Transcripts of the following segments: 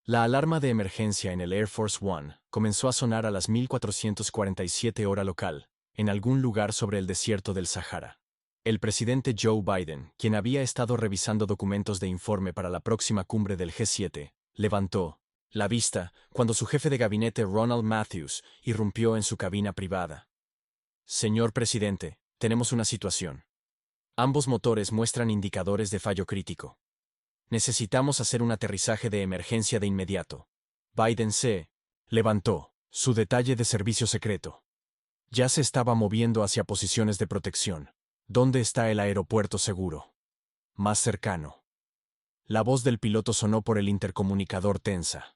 La alarma de emergencia en el Air Force One comenzó a sonar a las 1447 hora local, en algún lugar sobre el desierto del Sahara. El presidente Joe Biden, quien había estado revisando documentos de informe para la próxima cumbre del G7, levantó la vista cuando su jefe de gabinete Ronald Matthews irrumpió en su cabina privada. Señor presidente, tenemos una situación. Ambos motores muestran indicadores de fallo crítico. Necesitamos hacer un aterrizaje de emergencia de inmediato. Biden se levantó, su detalle de servicio secreto. Ya se estaba moviendo hacia posiciones de protección. ¿Dónde está el aeropuerto seguro? Más cercano. La voz del piloto sonó por el intercomunicador tensa.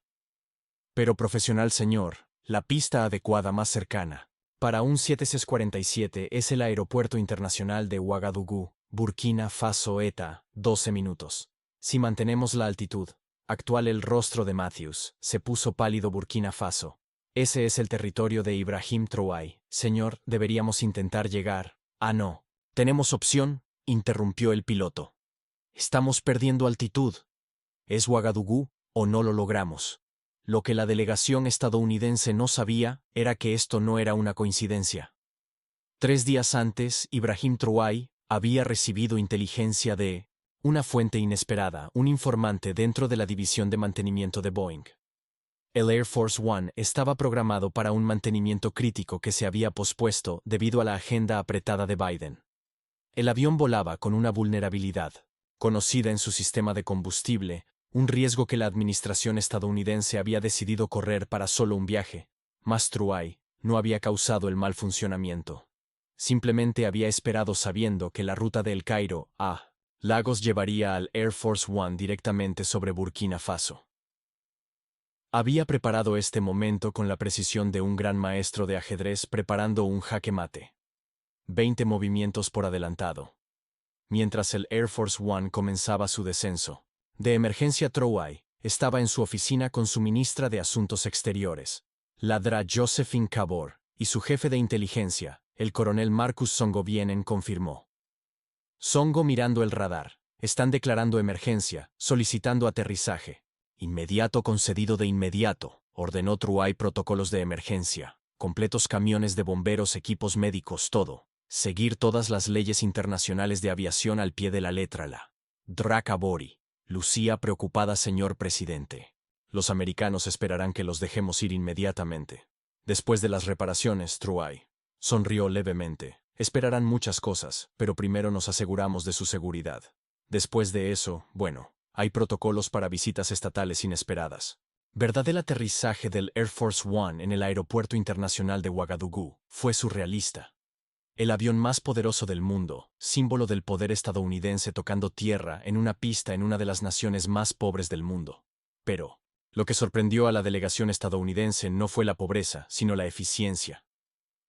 Pero profesional señor, la pista adecuada más cercana para un 747 es el Aeropuerto Internacional de Ouagadougou, Burkina Faso ETA, 12 minutos. Si mantenemos la altitud actual, el rostro de Matthews se puso pálido. Burkina Faso. Ese es el territorio de Ibrahim Traoré. Señor, deberíamos intentar llegar. Ah, no. ¿Tenemos opción?, interrumpió el piloto. Estamos perdiendo altitud. ¿Es Ouagadougou o no lo logramos? Lo que la delegación estadounidense no sabía era que esto no era una coincidencia. 3 días antes, Ibrahim Traoré había recibido inteligencia de una fuente inesperada, un informante dentro de la división de mantenimiento de Boeing. El Air Force One estaba programado para un mantenimiento crítico que se había pospuesto debido a la agenda apretada de Biden. El avión volaba con una vulnerabilidad conocida en su sistema de combustible, un riesgo que la administración estadounidense había decidido correr para solo un viaje. Mas Traoré no había causado el mal funcionamiento. Simplemente había esperado sabiendo que la ruta de El Cairo a Lagos llevaría al Air Force One directamente sobre Burkina Faso. Había preparado este momento con la precisión de un gran maestro de ajedrez preparando un jaque mate. 20 movimientos por adelantado. Mientras el Air Force One comenzaba su descenso de emergencia, Traoré estaba en su oficina con su ministra de Asuntos Exteriores, la Dra. Josephine Cabor, y su jefe de inteligencia, el coronel Marcus Songo. Vienen, confirmó Songo mirando el radar. Están declarando emergencia, solicitando aterrizaje. Inmediato, concedido de inmediato, ordenó Traoré. Protocolos de emergencia, completos, camiones de bomberos, equipos médicos, todo. Seguir todas las leyes internacionales de aviación al pie de la letra. La Dra. Cabori lucía preocupada. Señor presidente, los americanos esperarán que los dejemos ir inmediatamente. Después de las reparaciones, Traoré sonrió levemente. Esperarán muchas cosas, pero primero nos aseguramos de su seguridad. Después de eso, bueno, hay protocolos para visitas estatales inesperadas. ¿Verdad? El aterrizaje del Air Force One en el Aeropuerto Internacional de Ouagadougou fue surrealista. El avión más poderoso del mundo, símbolo del poder estadounidense, tocando tierra en una pista en una de las naciones más pobres del mundo. Pero lo que sorprendió a la delegación estadounidense no fue la pobreza, sino la eficiencia.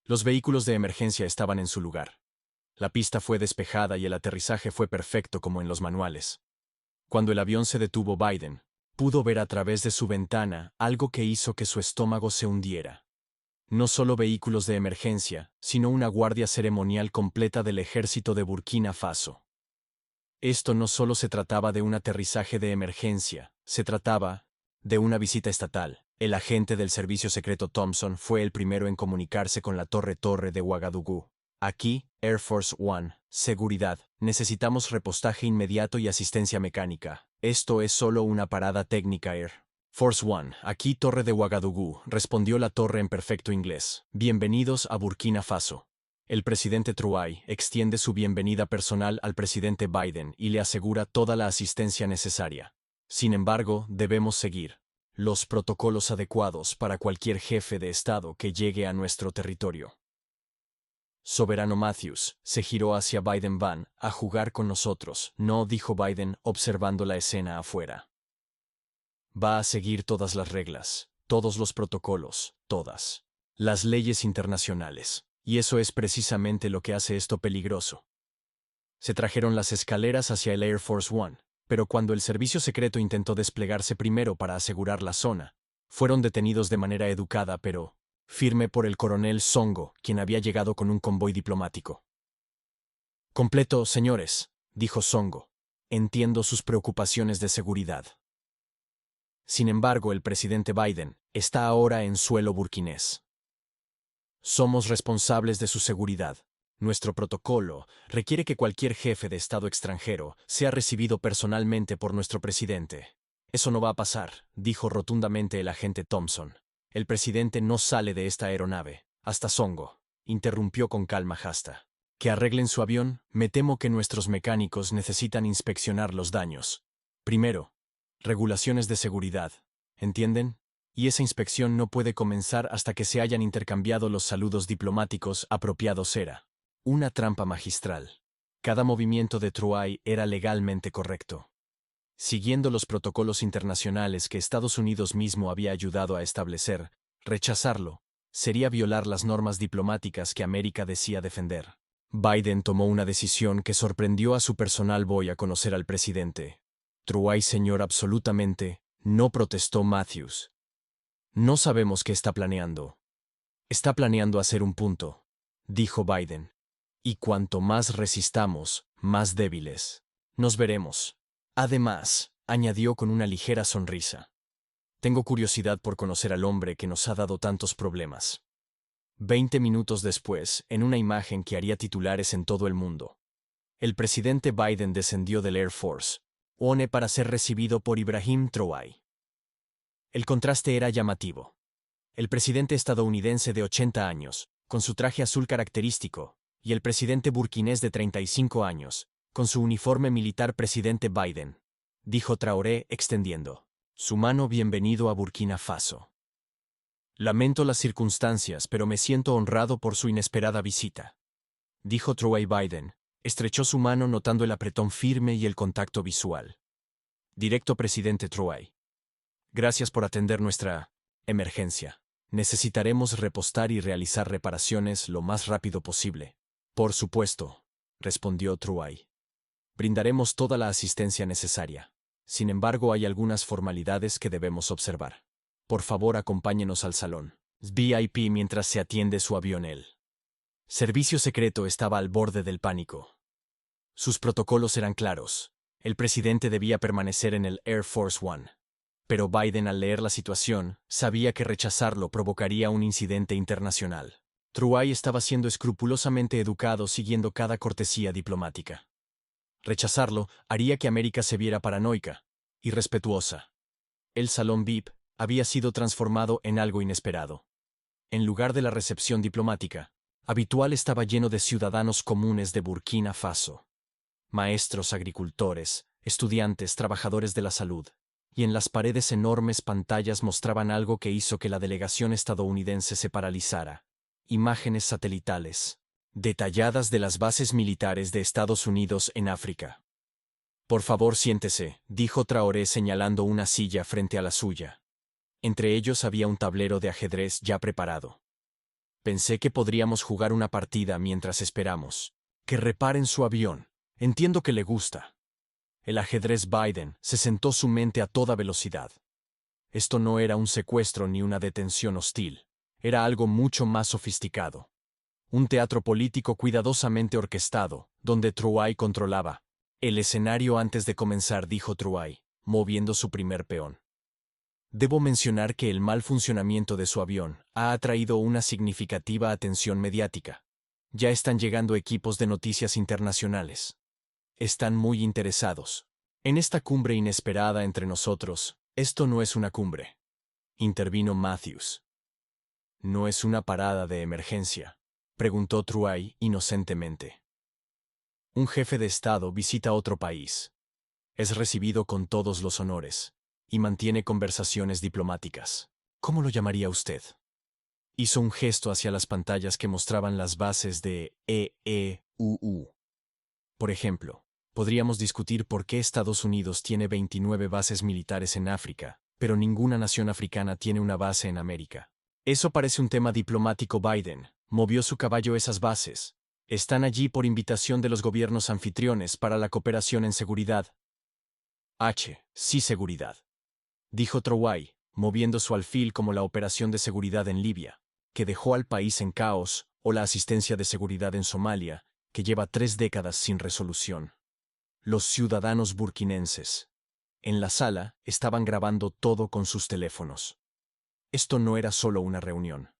Los vehículos de emergencia estaban en su lugar. La pista fue despejada y el aterrizaje fue perfecto como en los manuales. Cuando el avión se detuvo, Biden pudo ver a través de su ventana algo que hizo que su estómago se hundiera. No solo vehículos de emergencia, sino una guardia ceremonial completa del ejército de Burkina Faso. Esto no solo se trataba de un aterrizaje de emergencia, se trataba de una visita estatal. El agente del servicio secreto Thompson fue el primero en comunicarse con la torre de Ouagadougou. Aquí, Air Force One, seguridad, necesitamos repostaje inmediato y asistencia mecánica. Esto es solo una parada técnica. Air Force One, aquí torre de Ouagadougou, respondió la torre en perfecto inglés. Bienvenidos a Burkina Faso. El presidente Traoré extiende su bienvenida personal al presidente Biden y le asegura toda la asistencia necesaria. Sin embargo, debemos seguir los protocolos adecuados para cualquier jefe de Estado que llegue a nuestro territorio. Soberano Matthews se giró hacia Biden. Van a jugar con nosotros, no, dijo Biden observando la escena afuera. Va a seguir todas las reglas, todos los protocolos, todas las leyes internacionales. Y eso es precisamente lo que hace esto peligroso. Se trajeron las escaleras hacia el Air Force One, pero cuando el servicio secreto intentó desplegarse primero para asegurar la zona, fueron detenidos de manera educada pero firme por el coronel Songo, quien había llegado con un convoy diplomático. Completo, señores, dijo Songo. Entiendo sus preocupaciones de seguridad. Sin embargo, el presidente Biden está ahora en suelo burkinés. Somos responsables de su seguridad. Nuestro protocolo requiere que cualquier jefe de Estado extranjero sea recibido personalmente por nuestro presidente. Eso no va a pasar, dijo rotundamente el agente Thompson. El presidente no sale de esta aeronave. Hasta Songo, interrumpió con calma Hasta. Que arreglen su avión, me temo que nuestros mecánicos necesitan inspeccionar los daños. Primero, regulaciones de seguridad. ¿Entienden? Y esa inspección no puede comenzar hasta que se hayan intercambiado los saludos diplomáticos apropiados. Era una trampa magistral. Cada movimiento de Truay era legalmente correcto. Siguiendo los protocolos internacionales que Estados Unidos mismo había ayudado a establecer, rechazarlo sería violar las normas diplomáticas que América decía defender. Biden tomó una decisión que sorprendió a su personal. Voy a conocer al presidente. Truay, señor, absolutamente, no protestó Matthews. No sabemos qué está planeando. Está planeando hacer un punto, dijo Biden. Y cuanto más resistamos, más débiles. Nos veremos. Además, añadió con una ligera sonrisa. Tengo curiosidad por conocer al hombre que nos ha dado tantos problemas. 20 minutos después, en una imagen que haría titulares en todo el mundo, el presidente Biden descendió del Air Force One para ser recibido por Ibrahim Traoré. El contraste era llamativo. El presidente estadounidense de 80 años, con su traje azul característico, y el presidente burkinés de 35 años, con su uniforme militar. Presidente Biden, dijo Traoré extendiendo su mano. Bienvenido a Burkina Faso. Lamento las circunstancias, pero me siento honrado por su inesperada visita, dijo Traoré. Biden estrechó su mano notando el apretón firme y el contacto visual. Directo, presidente Traoré. Gracias por atender nuestra emergencia. Necesitaremos repostar y realizar reparaciones lo más rápido posible. Por supuesto, respondió Traoré. Brindaremos toda la asistencia necesaria. Sin embargo, hay algunas formalidades que debemos observar. Por favor, acompáñenos al salón VIP mientras se atiende su avión. El servicio secreto estaba al borde del pánico. Sus protocolos eran claros. El presidente debía permanecer en el Air Force One. Pero Biden, al leer la situación, sabía que rechazarlo provocaría un incidente internacional. Traoré estaba siendo escrupulosamente educado siguiendo cada cortesía diplomática. Rechazarlo haría que América se viera paranoica, irrespetuosa. El salón VIP había sido transformado en algo inesperado. En lugar de la recepción diplomática habitual, estaba lleno de ciudadanos comunes de Burkina Faso. Maestros, agricultores, estudiantes, trabajadores de la salud. Y en las paredes enormes pantallas mostraban algo que hizo que la delegación estadounidense se paralizara. Imágenes satelitales, detalladas de las bases militares de Estados Unidos en África. Por favor, siéntese, dijo Traoré señalando una silla frente a la suya. Entre ellos había un tablero de ajedrez ya preparado. Pensé que podríamos jugar una partida mientras esperamos. Que reparen su avión. Entiendo que le gusta. El ajedrez. Biden se sentó su mente a toda velocidad. Esto no era un secuestro ni una detención hostil. Era algo mucho más sofisticado. Un teatro político cuidadosamente orquestado, donde Traoré controlaba el escenario. Antes de comenzar, dijo Traoré, moviendo su primer peón. Debo mencionar que el mal funcionamiento de su avión ha atraído una significativa atención mediática. Ya están llegando equipos de noticias internacionales. Están muy interesados en esta cumbre inesperada entre nosotros. Esto no es una cumbre, intervino Matthews. ¿No es una parada de emergencia?, preguntó Traoré inocentemente. Un jefe de Estado visita otro país. Es recibido con todos los honores y mantiene conversaciones diplomáticas. ¿Cómo lo llamaría usted? Hizo un gesto hacia las pantallas que mostraban las bases de EEUU. Por ejemplo, podríamos discutir por qué Estados Unidos tiene 29 bases militares en África, pero ninguna nación africana tiene una base en América. Eso parece un tema diplomático. Biden movió su caballo. Esas bases están allí por invitación de los gobiernos anfitriones para la cooperación en seguridad. Sí, seguridad, dijo Traoré, moviendo su alfil, como la operación de seguridad en Libia, que dejó al país en caos, o la asistencia de seguridad en Somalia, que lleva 3 décadas sin resolución. Los ciudadanos burkinenses en la sala, estaban grabando todo con sus teléfonos. Esto no era solo una reunión.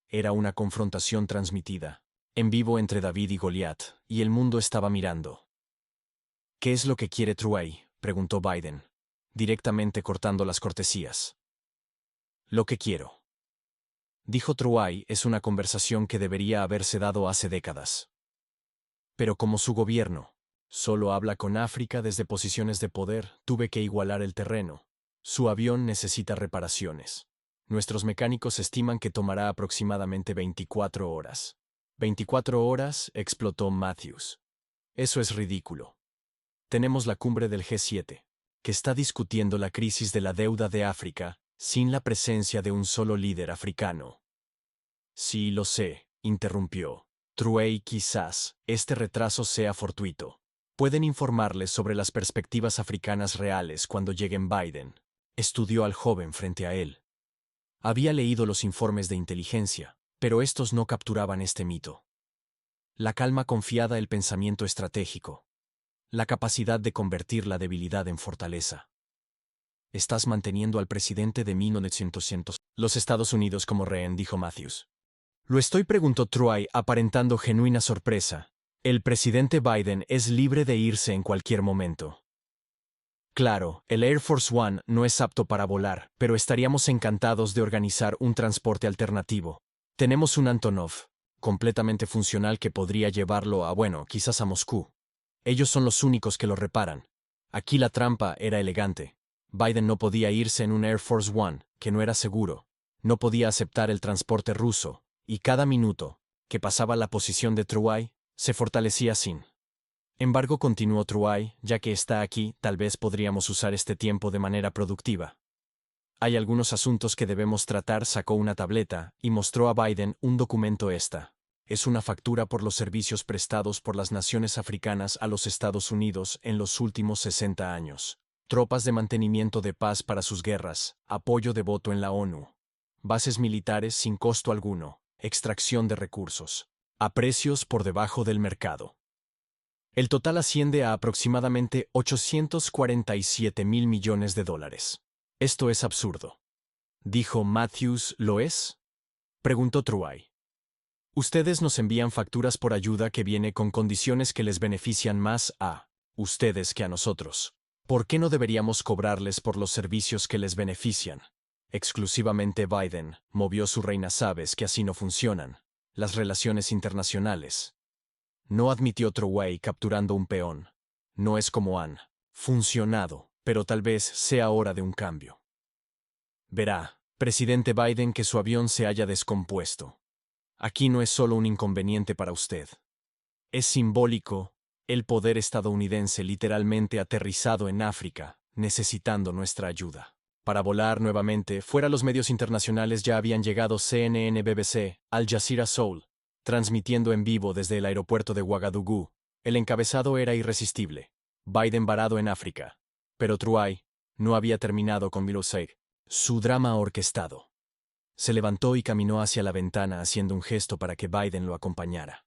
Era una confrontación transmitida, en vivo entre David y Goliat, y el mundo estaba mirando. ¿Qué es lo que quiere Truay?, preguntó Biden, directamente cortando las cortesías. Lo que quiero, dijo Truay, es una conversación que debería haberse dado hace décadas. Pero como su gobierno solo habla con África desde posiciones de poder, tuve que igualar el terreno. Su avión necesita reparaciones. Nuestros mecánicos estiman que tomará aproximadamente 24 horas. 24 horas, explotó Matthews. Eso es ridículo. Tenemos la cumbre del G7, que está discutiendo la crisis de la deuda de África, sin la presencia de un solo líder africano. Sí, lo sé, interrumpió Truay. Quizás este retraso sea fortuito. Pueden informarles sobre las perspectivas africanas reales cuando lleguen. Biden estudió al joven frente a él. Había leído los informes de inteligencia, pero estos no capturaban este mito. La calma confiada, el pensamiento estratégico. La capacidad de convertir la debilidad en fortaleza. Estás manteniendo al presidente de 1900 los Estados Unidos como rehén, dijo Matthews. Lo estoy, preguntó Truay, aparentando genuina sorpresa. El presidente Biden es libre de irse en cualquier momento. Claro, el Air Force One no es apto para volar, pero estaríamos encantados de organizar un transporte alternativo. Tenemos un Antonov, completamente funcional, que podría llevarlo quizás a Moscú. Ellos son los únicos que lo reparan. Aquí la trampa era elegante. Biden no podía irse en un Air Force One, que no era seguro. No podía aceptar el transporte ruso, y cada minuto que pasaba la posición de Truay se fortalecía. Sin embargo, continuó Truay, ya que está aquí, tal vez podríamos usar este tiempo de manera productiva. Hay algunos asuntos que debemos tratar. Sacó una tableta y mostró a Biden un documento. Esta es una factura por los servicios prestados por las naciones africanas a los Estados Unidos en los últimos 60 años. Tropas de mantenimiento de paz para sus guerras, apoyo devoto en la ONU, bases militares sin costo alguno, extracción de recursos, a precios por debajo del mercado. El total asciende a aproximadamente 847.000 millones de dólares. Esto es absurdo, dijo Matthews. ¿Lo es?, preguntó Truay. Ustedes nos envían facturas por ayuda que viene con condiciones que les benefician más a ustedes que a nosotros. ¿Por qué no deberíamos cobrarles por los servicios que les benefician exclusivamente? Biden movió su reina. Sabes que así no funcionan las relaciones internacionales. No, admitió Truay, capturando un peón. No es como han funcionado, pero tal vez sea hora de un cambio. Verá, presidente Biden, que su avión se haya descompuesto. Aquí no es solo un inconveniente para usted. Es simbólico. El poder estadounidense literalmente aterrizado en África, necesitando nuestra ayuda para volar nuevamente. Fuera, los medios internacionales ya habían llegado: CNN, BBC, Al Jazeera, Seoul, transmitiendo en vivo desde el aeropuerto de Ouagadougou. El encabezado era irresistible: Biden varado en África. Pero Truay no había terminado con Miloseir, su drama orquestado. Se levantó y caminó hacia la ventana, haciendo un gesto para que Biden lo acompañara.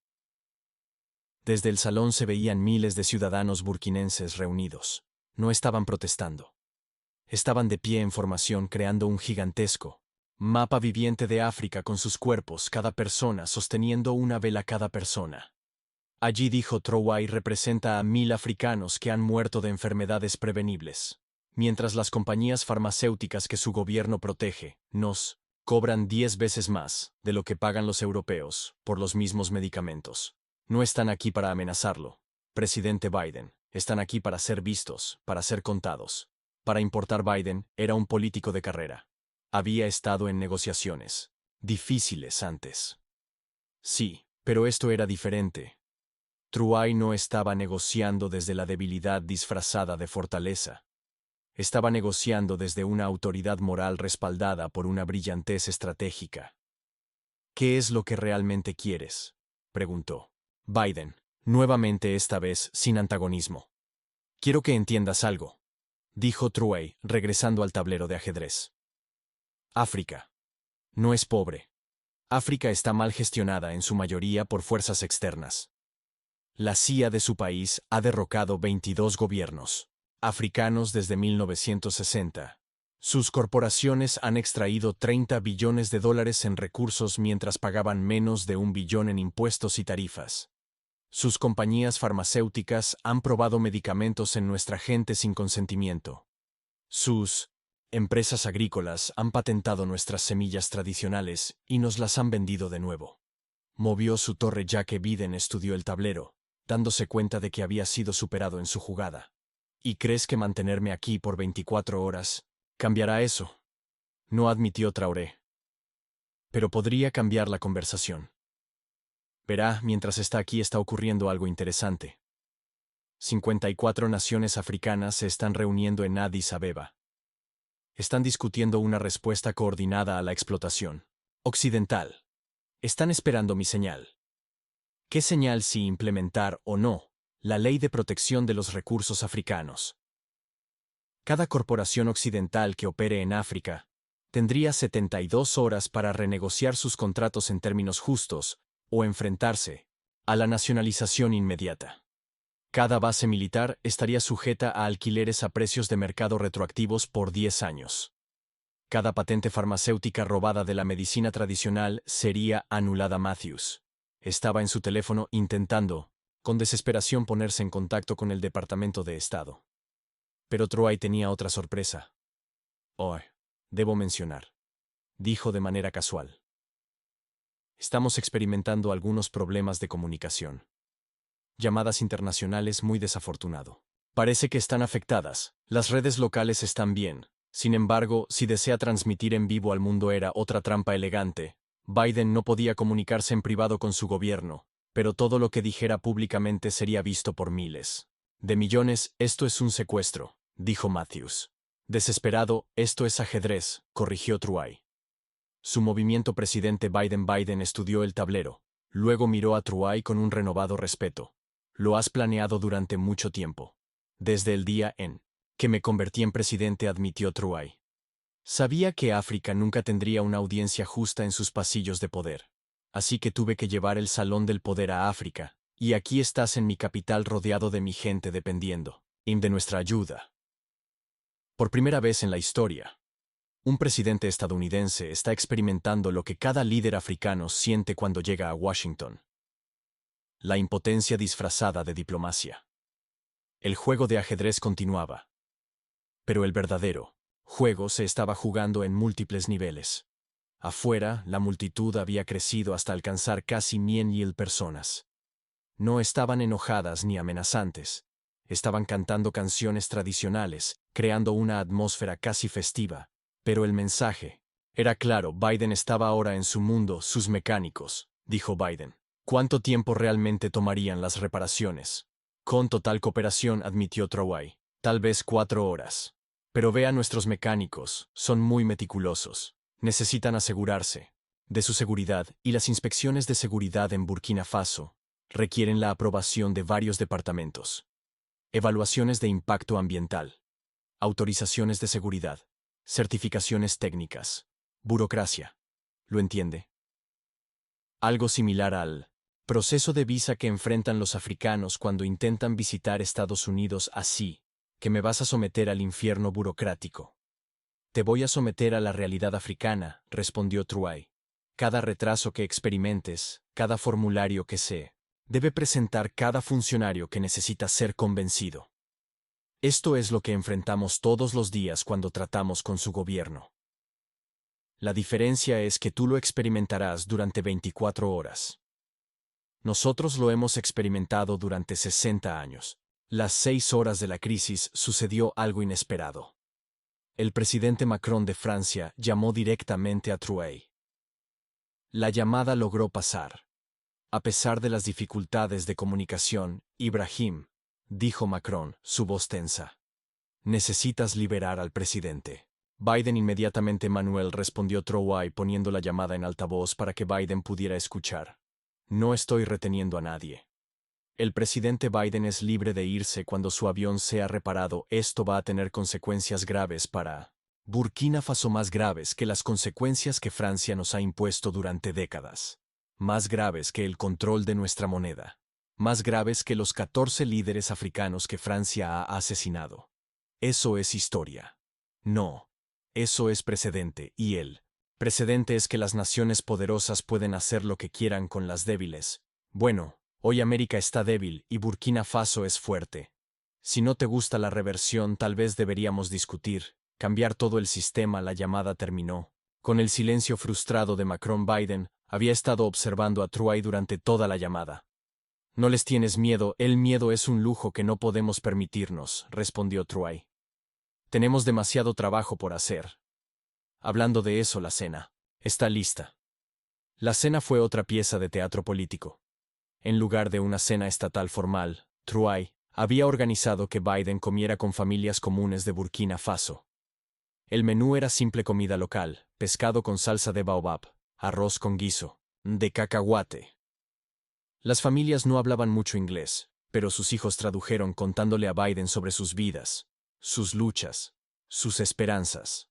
Desde el salón se veían miles de ciudadanos burkinenses reunidos. No estaban protestando. Estaban de pie en formación, creando un gigantesco mapa viviente de África con sus cuerpos, cada persona sosteniendo una vela. Cada persona allí, dijo Truay, representa a 1.000 africanos que han muerto de enfermedades prevenibles, mientras las compañías farmacéuticas que su gobierno protege nos cobran 10 veces más de lo que pagan los europeos por los mismos medicamentos. No están aquí para amenazarlo, presidente Biden. Están aquí para ser vistos, para ser contados. Para importar. Biden era un político de carrera. Había estado en negociaciones difíciles antes. Sí, pero esto era diferente. Truay no estaba negociando desde la debilidad disfrazada de fortaleza. Estaba negociando desde una autoridad moral respaldada por una brillantez estratégica. ¿Qué es lo que realmente quieres?, preguntó Biden, nuevamente, esta vez sin antagonismo. Quiero que entiendas algo, dijo Truay, regresando al tablero de ajedrez. África no es pobre. África está mal gestionada en su mayoría por fuerzas externas. La CIA de su país ha derrocado 22 gobiernos. africanos desde 1960. Sus corporaciones han extraído 30 billones de dólares en recursos mientras pagaban menos de 1 billón en impuestos y tarifas. Sus compañías farmacéuticas han probado medicamentos en nuestra gente sin consentimiento. Sus empresas agrícolas han patentado nuestras semillas tradicionales y nos las han vendido de nuevo. Movió su torre ya que Biden estudió el tablero, dándose cuenta de que había sido superado en su jugada. ¿Y crees que mantenerme aquí por 24 horas cambiará eso? No admitió Traoré. Pero podría cambiar la conversación. Verá, mientras está aquí está ocurriendo algo interesante. 54 naciones africanas se están reuniendo en Addis Abeba. Están discutiendo una respuesta coordinada a la explotación occidental. Están esperando mi señal. ¿Qué señal si implementar o no la Ley de Protección de los Recursos Africanos? Cada corporación occidental que opere en África tendría 72 horas para renegociar sus contratos en términos justos o enfrentarse a la nacionalización inmediata. Cada base militar estaría sujeta a alquileres a precios de mercado retroactivos por 10 años. Cada patente farmacéutica robada de la medicina tradicional sería anulada. Matthews estaba en su teléfono intentando, con desesperación, ponerse en contacto con el Departamento de Estado. Pero Troy tenía otra sorpresa. Oh, debo mencionar, dijo de manera casual. Estamos experimentando algunos problemas de comunicación. Llamadas internacionales muy desafortunado. Parece que están afectadas. Las redes locales están bien. Sin embargo, si desea transmitir en vivo al mundo era otra trampa elegante. Biden no podía comunicarse en privado con su gobierno, pero todo lo que dijera públicamente sería visto por miles de millones. Esto es un secuestro, dijo Matthews. Desesperado, esto es ajedrez, corrigió Truay. Su movimiento presidente Biden estudió el tablero. Luego miró a Truay con un renovado respeto. Lo has planeado durante mucho tiempo. Desde el día en que me convertí en presidente, admitió Truay. Sabía que África nunca tendría una audiencia justa en sus pasillos de poder. Así que tuve que llevar el salón del poder a África, y aquí estás en mi capital rodeado de mi gente dependiendo de nuestra ayuda. Por primera vez en la historia, un presidente estadounidense está experimentando lo que cada líder africano siente cuando llega a Washington: la impotencia disfrazada de diplomacia. El juego de ajedrez continuaba. Pero el verdadero juego se estaba jugando en múltiples niveles. Afuera, la multitud había crecido hasta alcanzar casi 100,000 personas. No estaban enojadas ni amenazantes. Estaban cantando canciones tradicionales, creando una atmósfera casi festiva. Pero el mensaje era claro: Biden estaba ahora en su mundo. Sus mecánicos, dijo Biden. ¿Cuánto tiempo realmente tomarían las reparaciones? Con total cooperación, admitió Truay, tal vez 4 horas. Pero ve a nuestros mecánicos, son muy meticulosos. Necesitan asegurarse de su seguridad, y las inspecciones de seguridad en Burkina Faso requieren la aprobación de varios departamentos. Evaluaciones de impacto ambiental, autorizaciones de seguridad, certificaciones técnicas, burocracia. ¿Lo entiende? Algo similar al proceso de visa que enfrentan los africanos cuando intentan visitar Estados Unidos. Así que me vas a someter al infierno burocrático. Te voy a someter a la realidad africana, respondió Truay. Cada retraso que experimentes, cada formulario que debe presentar cada funcionario que necesita ser convencido. Esto es lo que enfrentamos todos los días cuando tratamos con su gobierno. La diferencia es que tú lo experimentarás durante 24 horas. Nosotros lo hemos experimentado durante 60 años. Las 6 horas de la crisis sucedió algo inesperado. El presidente Macron de Francia llamó directamente a Truay. La llamada logró pasar. A pesar de las dificultades de comunicación, Ibrahim, dijo Macron, su voz tensa. Necesitas liberar al presidente. Biden inmediatamente. Manuel, respondió Truay poniendo la llamada en altavoz para que Biden pudiera escuchar. No estoy reteniendo a nadie. El presidente Biden es libre de irse cuando su avión sea reparado. Esto va a tener consecuencias graves para Burkina Faso, más graves que las consecuencias que Francia nos ha impuesto durante décadas. Más graves que el control de nuestra moneda. Más graves que los 14 líderes africanos que Francia ha asesinado. Eso es historia. No. Eso es precedente, y el precedente es que las naciones poderosas pueden hacer lo que quieran con las débiles. Bueno, hoy América está débil y Burkina Faso es fuerte. Si no te gusta la reversión, tal vez deberíamos discutir, cambiar todo el sistema. La llamada terminó. Con el silencio frustrado de Macron, Biden había estado observando a Truay durante toda la llamada. No les tienes miedo, el miedo es un lujo que no podemos permitirnos, respondió Truay. Tenemos demasiado trabajo por hacer. Hablando de eso, la cena está lista. La cena fue otra pieza de teatro político. En lugar de una cena estatal formal, Truay había organizado que Biden comiera con familias comunes de Burkina Faso. El menú era simple comida local, pescado con salsa de baobab, arroz con guiso, de cacahuate. Las familias no hablaban mucho inglés, pero sus hijos tradujeron contándole a Biden sobre sus vidas, sus luchas, sus esperanzas.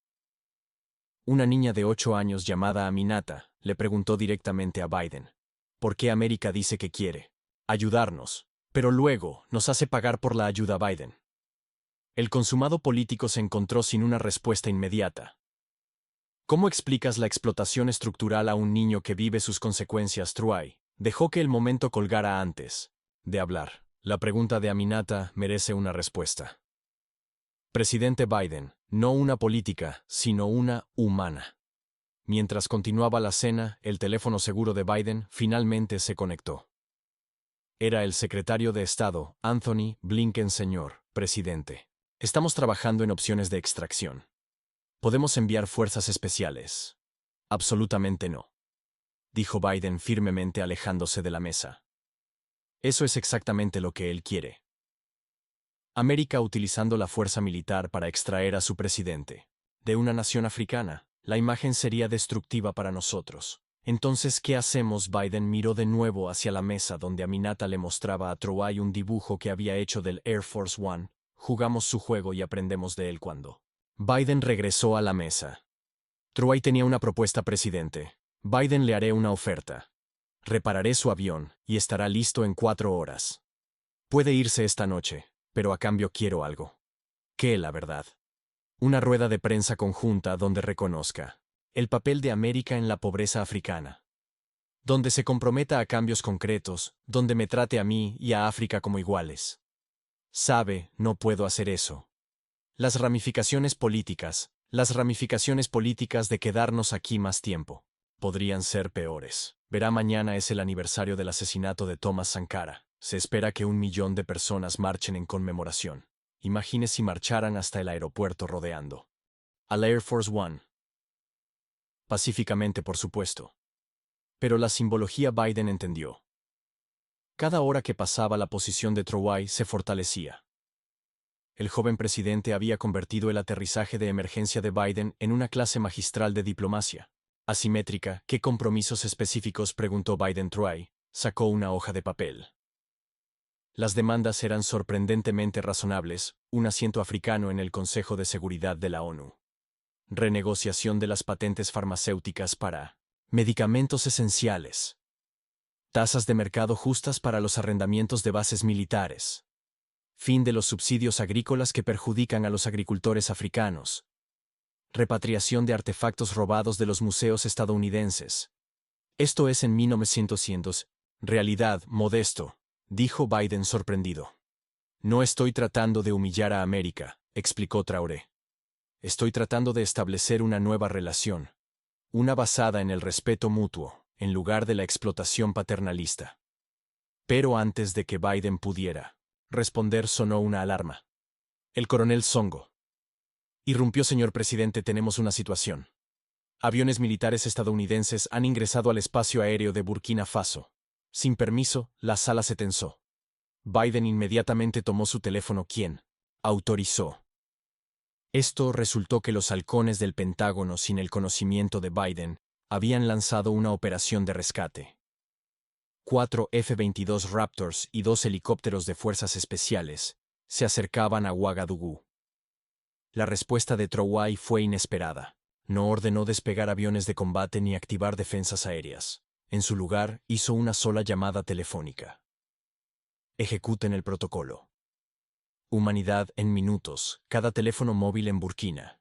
Una niña de 8 años llamada Aminata le preguntó directamente a Biden: ¿por qué América dice que quiere ayudarnos, pero luego nos hace pagar por la ayuda? Biden. El consumado político se encontró sin una respuesta inmediata. ¿Cómo explicas la explotación estructural a un niño que vive sus consecuencias? Truay dejó que el momento colgara antes de hablar. La pregunta de Aminata merece una respuesta. Presidente Biden, no una política, sino una humana. Mientras continuaba la cena, el teléfono seguro de Biden finalmente se conectó. Era el secretario de Estado, Anthony Blinken. Señor presidente, estamos trabajando en opciones de extracción. ¿Podemos enviar fuerzas especiales? Absolutamente no, dijo Biden firmemente, alejándose de la mesa. Eso es exactamente lo que él quiere. América utilizando la fuerza militar para extraer a su presidente de una nación africana. La imagen sería destructiva para nosotros. Entonces, ¿qué hacemos? Biden miró de nuevo hacia la mesa donde Aminata le mostraba a Truay un dibujo que había hecho del Air Force One. Jugamos su juego y aprendemos de él cuando Biden regresó a la mesa. Truay tenía una propuesta, presidente. Biden, le haré una oferta. Repararé su avión y estará listo en 4 horas. Puede irse esta noche, pero a cambio quiero algo. ¿Qué, la verdad? Una rueda de prensa conjunta donde reconozca el papel de América en la pobreza africana. Donde se comprometa a cambios concretos, donde me trate a mí y a África como iguales. Sabe, no puedo hacer eso. Las ramificaciones políticas de quedarnos aquí más tiempo, podrían ser peores. Verá, mañana es el aniversario del asesinato de Thomas Sankara. Se espera que 1 millón de personas marchen en conmemoración. Imagine si marcharan hasta el aeropuerto rodeando al Air Force One. Pacíficamente, por supuesto. Pero la simbología Biden entendió. Cada hora que pasaba, la posición de Truay se fortalecía. El joven presidente había convertido el aterrizaje de emergencia de Biden en una clase magistral de diplomacia asimétrica. ¿Qué compromisos específicos?, preguntó Biden. Truay sacó una hoja de papel. Las demandas eran sorprendentemente razonables: un asiento africano en el Consejo de Seguridad de la ONU. Renegociación de las patentes farmacéuticas para medicamentos esenciales. Tasas de mercado justas para los arrendamientos de bases militares. Fin de los subsidios agrícolas que perjudican a los agricultores africanos. Repatriación de artefactos robados de los museos estadounidenses. Esto es en 1900. Realidad, Modesto, dijo Biden sorprendido. No estoy tratando de humillar a América, explicó Traoré. Estoy tratando de establecer una nueva relación. Una basada en el respeto mutuo, en lugar de la explotación paternalista. Pero antes de que Biden pudiera responder, sonó una alarma. El coronel Songo irrumpió. Señor presidente, tenemos una situación. Aviones militares estadounidenses han ingresado al espacio aéreo de Burkina Faso. Sin permiso, la sala se tensó. Biden inmediatamente tomó su teléfono. ¿Quién autorizó? Esto resultó que los halcones del Pentágono, sin el conocimiento de Biden, habían lanzado una operación de rescate. 4 F-22 Raptors y 2 helicópteros de fuerzas especiales se acercaban a Ouagadougou. La respuesta de Truay fue inesperada. No ordenó despegar aviones de combate ni activar defensas aéreas. En su lugar, hizo una sola llamada telefónica. Ejecuten el protocolo. Humanidad en minutos, cada teléfono móvil en Burkina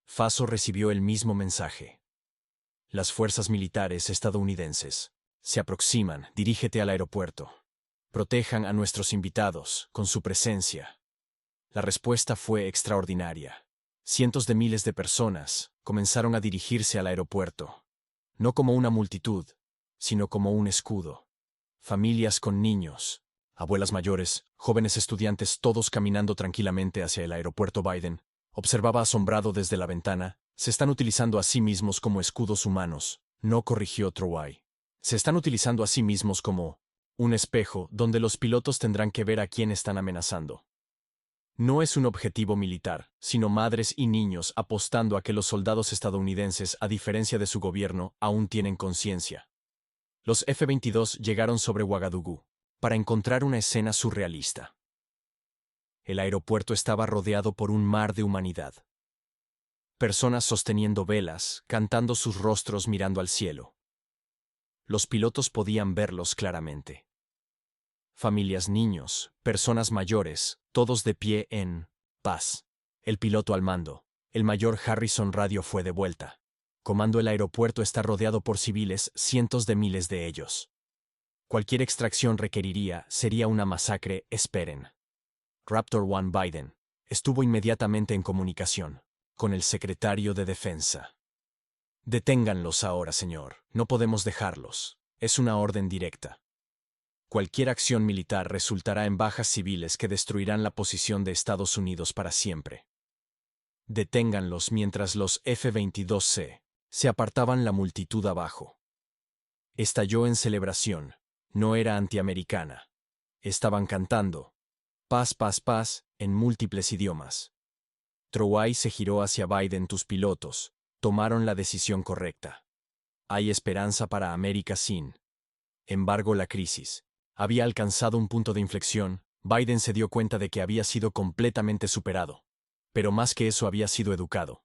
Faso recibió el mismo mensaje. Las fuerzas militares estadounidenses se aproximan, dirígete al aeropuerto. Protejan a nuestros invitados con su presencia. La respuesta fue extraordinaria. Cientos de miles de personas comenzaron a dirigirse al aeropuerto, no como una multitud, sino como un escudo. Familias con niños, abuelas mayores, jóvenes estudiantes, todos caminando tranquilamente hacia el aeropuerto Biden. Observaba asombrado desde la ventana. Se están utilizando a sí mismos como escudos humanos, no corrigió Trouay. Se están utilizando a sí mismos como un espejo donde los pilotos tendrán que ver a quién están amenazando. No es un objetivo militar, sino madres y niños apostando a que los soldados estadounidenses, a diferencia de su gobierno, aún tienen conciencia. Los F-22 llegaron sobre Ouagadougou para encontrar una escena surrealista. El aeropuerto estaba rodeado por un mar de humanidad. Personas sosteniendo velas, cantando sus rostros mirando al cielo. Los pilotos podían verlos claramente. Familias, niños, personas mayores, todos de pie en paz. El piloto al mando, el mayor Harrison Radio fue de vuelta. Comando, el aeropuerto está rodeado por civiles, cientos de miles de ellos. Cualquier extracción sería una masacre, esperen. Raptor One Biden estuvo inmediatamente en comunicación con el secretario de Defensa. Deténganlos ahora, señor. No podemos dejarlos. Es una orden directa. Cualquier acción militar resultará en bajas civiles que destruirán la posición de Estados Unidos para siempre. Deténganlos mientras los F-22C se apartaban la multitud abajo. Estalló en celebración. No era antiamericana. Estaban cantando paz, paz, paz, en múltiples idiomas. Trouay se giró hacia Biden. Tus pilotos tomaron la decisión correcta. Hay esperanza para América sin embargo, la crisis había alcanzado un punto de inflexión. Biden se dio cuenta de que había sido completamente superado. Pero más que eso, había sido educado.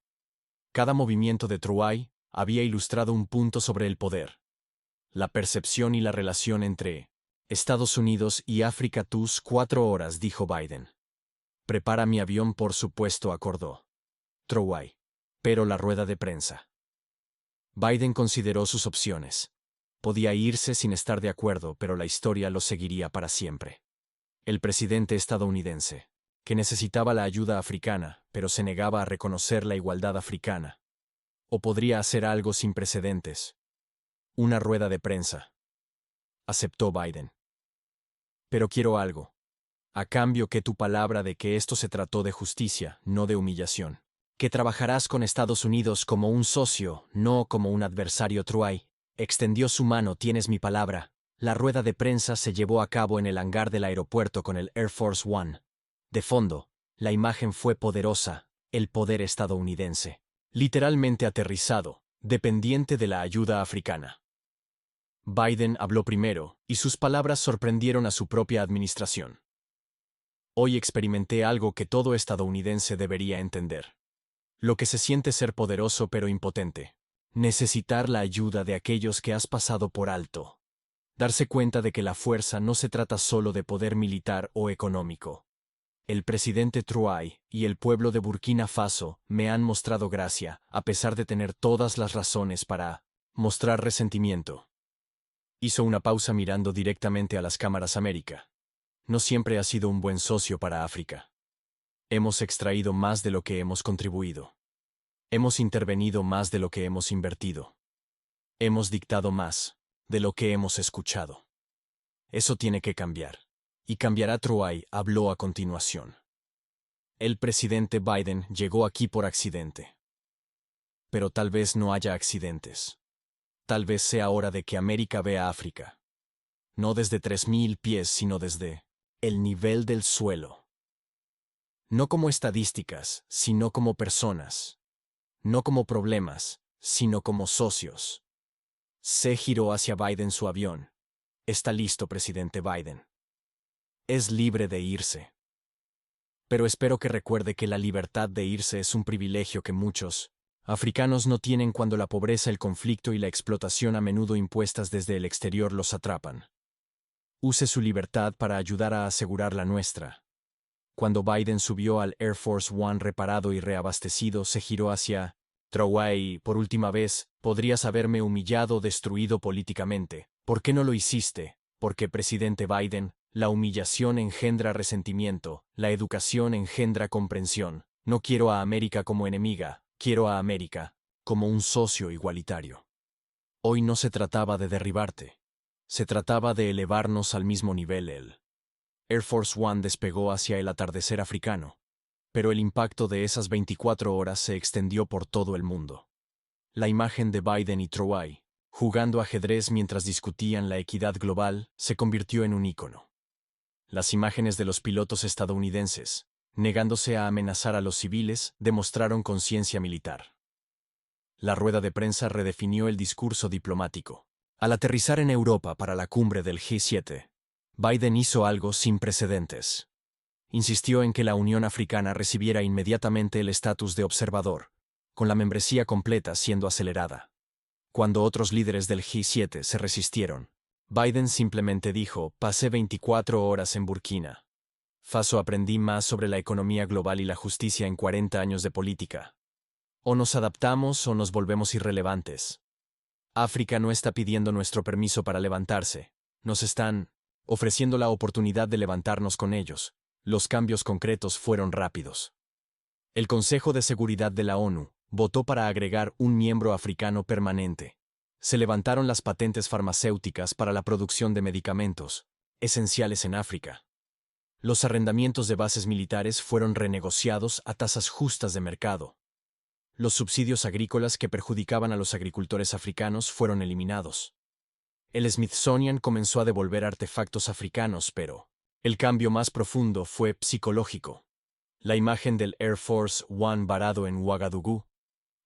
Cada movimiento de Trouay había ilustrado un punto sobre el poder, la percepción y la relación entre Estados Unidos y África. Tus 4 horas, dijo Biden. Prepara mi avión, por supuesto, acordó Trouay. Pero la rueda de prensa. Biden consideró sus opciones. Podía irse sin estar de acuerdo, pero la historia lo seguiría para siempre. El presidente estadounidense, que necesitaba la ayuda africana, pero se negaba a reconocer la igualdad africana. O podría hacer algo sin precedentes. Una rueda de prensa. Aceptó Biden. Pero quiero algo. A cambio, que tu palabra de que esto se trató de justicia, no de humillación. Que trabajarás con Estados Unidos como un socio, no como un adversario. Trouay extendió su mano. Tienes mi palabra. La rueda de prensa se llevó a cabo en el hangar del aeropuerto con el Air Force One. De fondo, la imagen fue poderosa, el poder estadounidense, literalmente aterrizado, dependiente de la ayuda africana. Biden habló primero, y sus palabras sorprendieron a su propia administración. Hoy experimenté algo que todo estadounidense debería entender. Lo que se siente ser poderoso pero impotente. Necesitar la ayuda de aquellos que has pasado por alto. Darse cuenta de que la fuerza no se trata solo de poder militar o económico. El presidente Trouay y el pueblo de Burkina Faso me han mostrado gracia, a pesar de tener todas las razones para mostrar resentimiento. Hizo una pausa mirando directamente a las cámaras. América no siempre ha sido un buen socio para África. Hemos extraído más de lo que hemos contribuido. Hemos intervenido más de lo que hemos invertido. Hemos dictado más de lo que hemos escuchado. Eso tiene que cambiar. Y cambiará. Trouay habló a continuación. El presidente Biden llegó aquí por accidente. Pero tal vez no haya accidentes. Tal vez sea hora de que América vea a África. No desde 3000 pies, sino desde el nivel del suelo. No como estadísticas, sino como personas. No como problemas, sino como socios. Se giró hacia Biden. Su avión está listo, presidente Biden. Es libre de irse. Pero espero que recuerde que la libertad de irse es un privilegio que muchos africanos no tienen cuando la pobreza, el conflicto y la explotación a menudo impuestas desde el exterior los atrapan. Use su libertad para ayudar a asegurar la nuestra. Cuando Biden subió al Air Force One reparado y reabastecido, se giró hacia Traoré. Por última vez, podrías haberme humillado o destruido políticamente. ¿Por qué no lo hiciste? Porque, presidente Biden, la humillación engendra resentimiento, la educación engendra comprensión. No quiero a América como enemiga, quiero a América como un socio igualitario. Hoy no se trataba de derribarte. Se trataba de elevarnos al mismo nivel. El Air Force One despegó hacia el atardecer africano, pero el impacto de esas 24 horas se extendió por todo el mundo. La imagen de Biden y Traoré, jugando ajedrez mientras discutían la equidad global, se convirtió en un ícono. Las imágenes de los pilotos estadounidenses, negándose a amenazar a los civiles, demostraron conciencia militar. La rueda de prensa redefinió el discurso diplomático. Al aterrizar en Europa para la cumbre del G7, Biden hizo algo sin precedentes. Insistió en que la Unión Africana recibiera inmediatamente el estatus de observador, con la membresía completa siendo acelerada. Cuando otros líderes del G7 se resistieron, Biden simplemente dijo: pasé 24 horas en Burkina Faso, aprendí más sobre la economía global y la justicia en 40 años de política. O nos adaptamos o nos volvemos irrelevantes. África no está pidiendo nuestro permiso para levantarse, nos están ofreciendo la oportunidad de levantarnos con ellos. Los cambios concretos fueron rápidos. El Consejo de Seguridad de la ONU votó para agregar un miembro africano permanente. Se levantaron las patentes farmacéuticas para la producción de medicamentos, esenciales en África. Los arrendamientos de bases militares fueron renegociados a tasas justas de mercado. Los subsidios agrícolas que perjudicaban a los agricultores africanos fueron eliminados. El Smithsonian comenzó a devolver artefactos africanos, pero el cambio más profundo fue psicológico. La imagen del Air Force One varado en Ouagadougou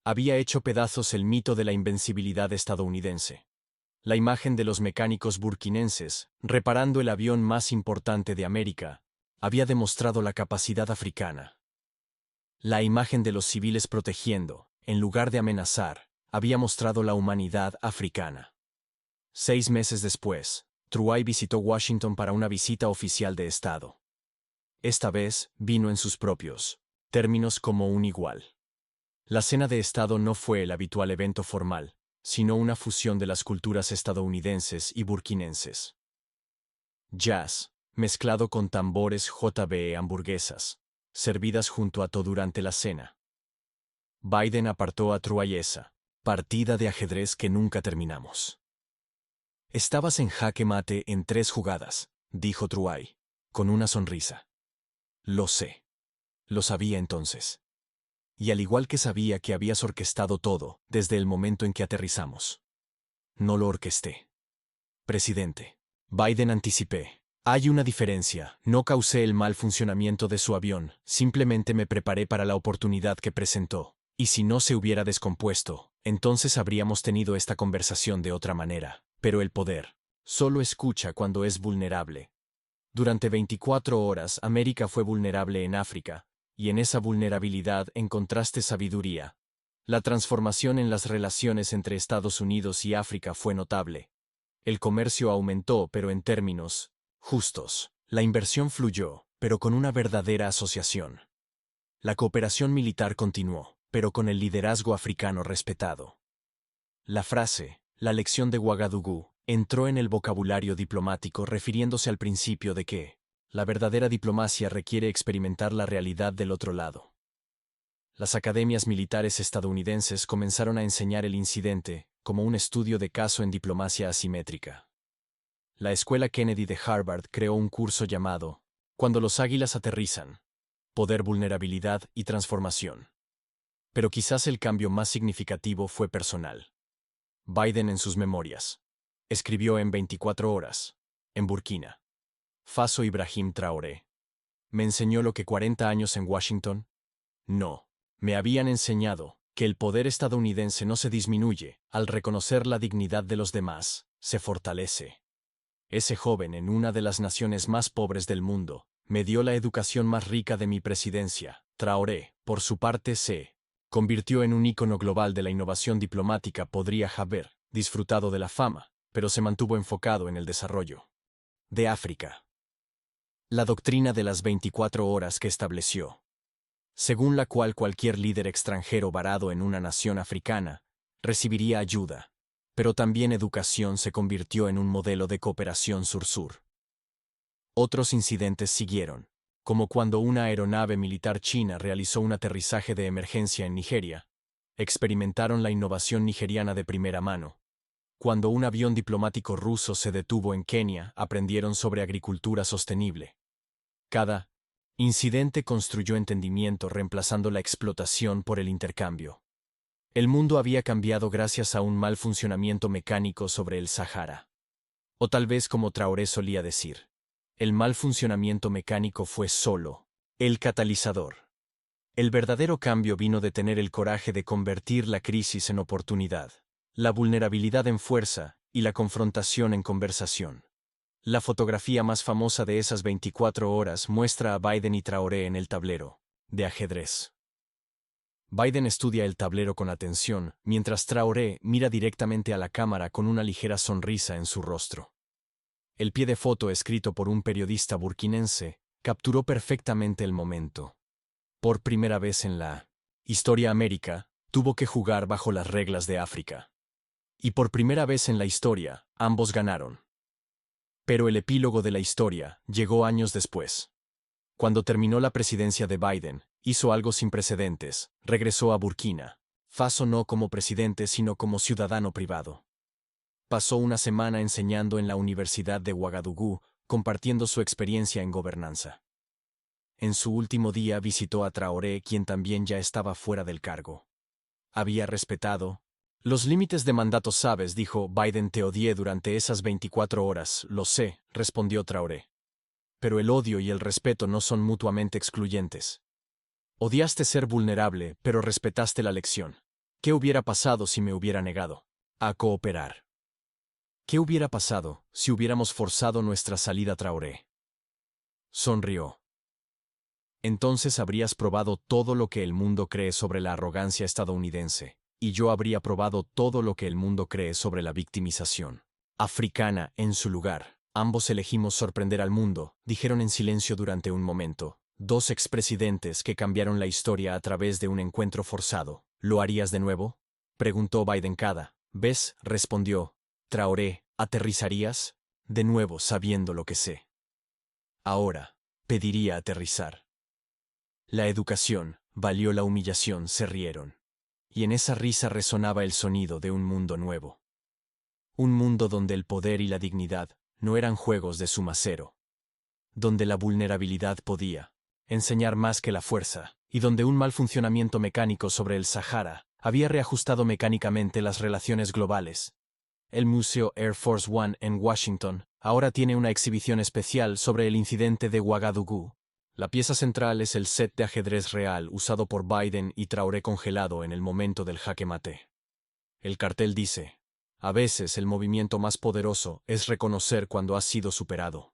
había hecho pedazos el mito de la invencibilidad estadounidense. La imagen de los mecánicos burkinenses, reparando el avión más importante de América, había demostrado la capacidad africana. La imagen de los civiles protegiendo, en lugar de amenazar, había mostrado la humanidad africana. 6 meses después, Traoré visitó Washington para una visita oficial de Estado. Esta vez, vino en sus propios términos como un igual. La cena de Estado no fue el habitual evento formal, sino una fusión de las culturas estadounidenses y burkinenses. Jazz, mezclado con tambores JB hamburguesas, servidas junto a todo durante la cena. Biden apartó a Traoré. Partida de ajedrez que nunca terminamos. Estabas en jaque mate en 3 jugadas, dijo Traoré, con una sonrisa. Lo sé. Lo sabía entonces. Y al igual que sabía que habías orquestado todo, desde el momento en que aterrizamos. No lo orquesté. Presidente. Biden, anticipé. Hay una diferencia, no causé el mal funcionamiento de su avión, simplemente me preparé para la oportunidad que presentó. Y si no se hubiera descompuesto, entonces habríamos tenido esta conversación de otra manera. Pero el poder solo escucha cuando es vulnerable. Durante 24 horas América fue vulnerable en África, y en esa vulnerabilidad encontraste sabiduría. La transformación en las relaciones entre Estados Unidos y África fue notable. El comercio aumentó, pero en términos justos. La inversión fluyó, pero con una verdadera asociación. La cooperación militar continuó, pero con el liderazgo africano respetado. La frase, la lección de Ouagadougou, entró en el vocabulario diplomático refiriéndose al principio de que la verdadera diplomacia requiere experimentar la realidad del otro lado. Las academias militares estadounidenses comenzaron a enseñar el incidente como un estudio de caso en diplomacia asimétrica. La Escuela Kennedy de Harvard creó un curso llamado Cuando los águilas aterrizan: Poder, vulnerabilidad y transformación. Pero quizás el cambio más significativo fue personal. Biden, en sus memorias, escribió: en 24 horas, en Burkina Faso, Ibrahim Traoré me enseñó lo que 40 años en Washington no me habían enseñado, que el poder estadounidense no se disminuye al reconocer la dignidad de los demás, se fortalece. Ese joven en una de las naciones más pobres del mundo me dio la educación más rica de mi presidencia. Traoré, por su parte, se convirtió en un ícono global de la innovación diplomática. Podría haber disfrutado de la fama, pero se mantuvo enfocado en el desarrollo de África. la doctrina de las 24 horas que estableció, según la cual cualquier líder extranjero varado en una nación africana recibiría ayuda, pero también educación se convirtió en un modelo de cooperación sur-sur. Otros incidentes siguieron, como cuando una aeronave militar china realizó un aterrizaje de emergencia en Nigeria. Experimentaron la innovación nigeriana de primera mano. Cuando un avión diplomático ruso se detuvo en Kenia, aprendieron sobre agricultura sostenible. Cada incidente construyó entendimiento reemplazando la explotación por el intercambio. El mundo había cambiado gracias a un mal funcionamiento mecánico sobre el Sahara. O tal vez como Traoré solía decir, el mal funcionamiento mecánico fue solo el catalizador. El verdadero cambio vino de tener el coraje de convertir la crisis en oportunidad, la vulnerabilidad en fuerza y la confrontación en conversación. La fotografía más famosa de esas 24 horas muestra a Biden y Traoré en el tablero de ajedrez. Biden estudia el tablero con atención, mientras Traoré mira directamente a la cámara con una ligera sonrisa en su rostro. El pie de foto escrito por un periodista burkinense capturó perfectamente el momento. Por primera vez en la historia América, tuvo que jugar bajo las reglas de África. Y por primera vez en la historia, ambos ganaron. Pero el epílogo de la historia llegó años después. Cuando terminó la presidencia de Biden, hizo algo sin precedentes, regresó a Burkina Faso no como presidente sino como ciudadano privado. Pasó una semana enseñando en la Universidad de Ouagadougou, compartiendo su experiencia en gobernanza. En su último día visitó a Traoré, quien también ya estaba fuera del cargo. Había respetado los límites de mandato. Sabes, dijo Biden, te odié durante esas 24 horas, lo sé, respondió Traoré. Pero el odio y el respeto no son mutuamente excluyentes. Odiaste ser vulnerable, pero respetaste la lección. ¿Qué hubiera pasado si me hubiera negado a cooperar? ¿Qué hubiera pasado si hubiéramos forzado nuestra salida? Traoré sonrió. Entonces habrías probado todo lo que el mundo cree sobre la arrogancia estadounidense, y yo habría probado todo lo que el mundo cree sobre la victimización africana en su lugar. Ambos elegimos sorprender al mundo, dijeron en silencio durante un momento. Dos expresidentes que cambiaron la historia a través de un encuentro forzado. ¿Lo harías de nuevo?, preguntó Biden. Cada vez, respondió Traoré. ¿Aterrizarías? De nuevo, sabiendo lo que sé. Ahora, pediría aterrizar. La educación valió la humillación, se rieron. Y en esa risa resonaba el sonido de un mundo nuevo. Un mundo donde el poder y la dignidad no eran juegos de suma cero. Donde la vulnerabilidad podía enseñar más que la fuerza, y donde un mal funcionamiento mecánico sobre el Sahara había reajustado mecánicamente las relaciones globales. El Museo Air Force One en Washington ahora tiene una exhibición especial sobre el incidente de Ouagadougou. La pieza central es el set de ajedrez real usado por Biden y Traoré congelado en el momento del jaque mate. El cartel dice: a veces el movimiento más poderoso es reconocer cuando has sido superado.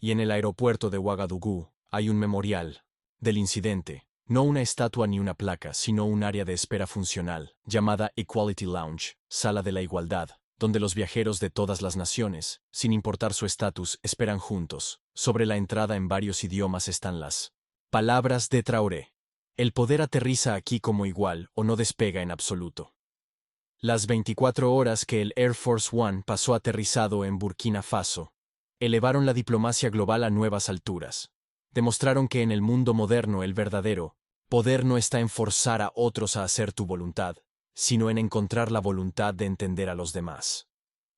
Y en el aeropuerto de Ouagadougou hay un memorial del incidente, no una estatua ni una placa, sino un área de espera funcional, llamada Equality Lounge, Sala de la Igualdad, donde los viajeros de todas las naciones, sin importar su estatus, esperan juntos. Sobre la entrada en varios idiomas están las palabras de Traoré. El poder aterriza aquí como igual o no despega en absoluto. Las 24 horas que el Air Force One pasó aterrizado en Burkina Faso elevaron la diplomacia global a nuevas alturas. Demostraron que en el mundo moderno el verdadero poder no está en forzar a otros a hacer tu voluntad, sino en encontrar la voluntad de entender a los demás.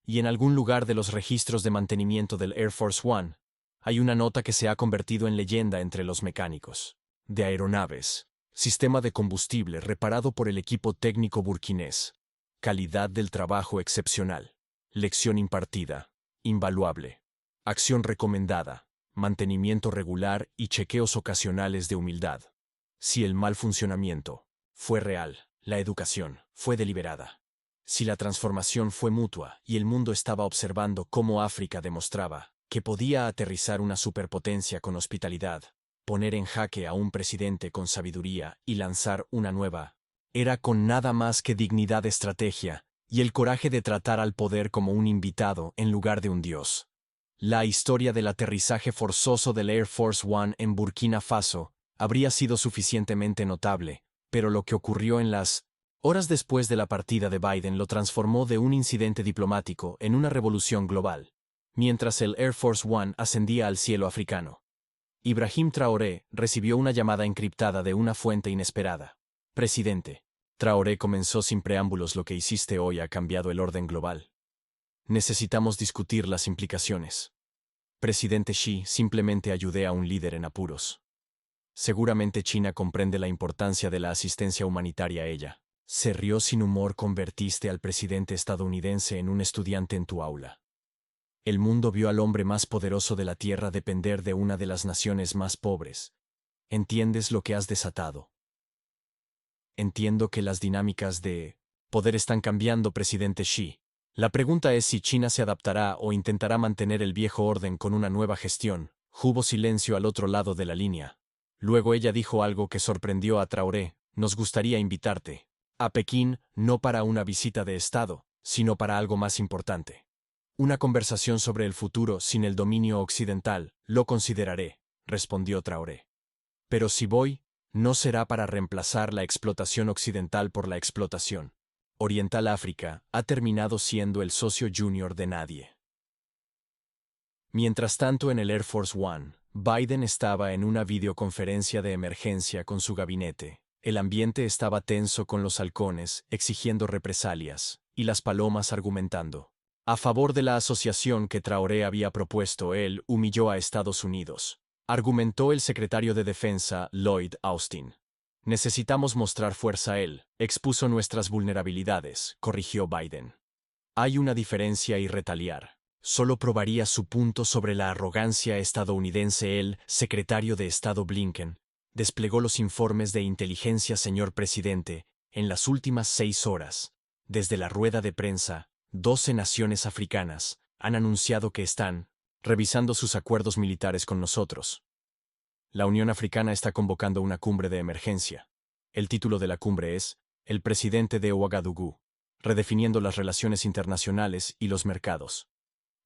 Y en algún lugar de los registros de mantenimiento del Air Force One, hay una nota que se ha convertido en leyenda entre los mecánicos de aeronaves. Sistema de combustible reparado por el equipo técnico burkinés. Calidad del trabajo excepcional. Lección impartida. Invaluable. Acción recomendada. Mantenimiento regular y chequeos ocasionales de humildad. Si el mal funcionamiento fue real, la educación fue deliberada. Si la transformación fue mutua y el mundo estaba observando cómo África demostraba que podía aterrizar una superpotencia con hospitalidad, poner en jaque a un presidente con sabiduría y lanzar una nueva era con nada más que dignidad, estrategia y el coraje de tratar al poder como un invitado en lugar de un dios. La historia del aterrizaje forzoso del Air Force One en Burkina Faso habría sido suficientemente notable, pero lo que ocurrió en las horas después de la partida de Biden lo transformó de un incidente diplomático en una revolución global, mientras el Air Force One ascendía al cielo africano. Ibrahim Traoré recibió una llamada encriptada de una fuente inesperada. Presidente. Traoré comenzó sin preámbulos: lo que hiciste hoy ha cambiado el orden global. Necesitamos discutir las implicaciones. Presidente Xi, simplemente ayudé a un líder en apuros. Seguramente China comprende la importancia de la asistencia humanitaria a ella. Se rió sin humor. Convertiste al presidente estadounidense en un estudiante en tu aula. El mundo vio al hombre más poderoso de la Tierra depender de una de las naciones más pobres. ¿Entiendes lo que has desatado? Entiendo que las dinámicas de poder están cambiando, presidente Xi. La pregunta es si China se adaptará o intentará mantener el viejo orden con una nueva gestión. Hubo silencio al otro lado de la línea. Luego ella dijo algo que sorprendió a Traoré: nos gustaría invitarte a Pekín, no para una visita de Estado, sino para algo más importante. Una conversación sobre el futuro sin el dominio occidental. Lo consideraré, respondió Traoré. Pero si voy, no será para reemplazar la explotación occidental por la explotación oriental. África ha terminado siendo el socio junior de nadie. Mientras tanto, en el Air Force One, Biden estaba en una videoconferencia de emergencia con su gabinete. El ambiente estaba tenso, con los halcones exigiendo represalias y las palomas argumentando a favor de la asociación que Traoré había propuesto. Él humilló a Estados Unidos, argumentó el secretario de Defensa, Lloyd Austin. Necesitamos mostrar fuerza. Él expuso nuestras vulnerabilidades, corrigió Biden. Hay una diferencia, y retaliar solo probaría su punto sobre la arrogancia estadounidense. El secretario de Estado Blinken desplegó los informes de inteligencia. Señor presidente, en las últimas 6 horas, desde la rueda de prensa, 12 naciones africanas han anunciado que están revisando sus acuerdos militares con nosotros. La Unión Africana está convocando una cumbre de emergencia. El título de la cumbre es El presidente de Ouagadougou, redefiniendo las relaciones internacionales y los mercados.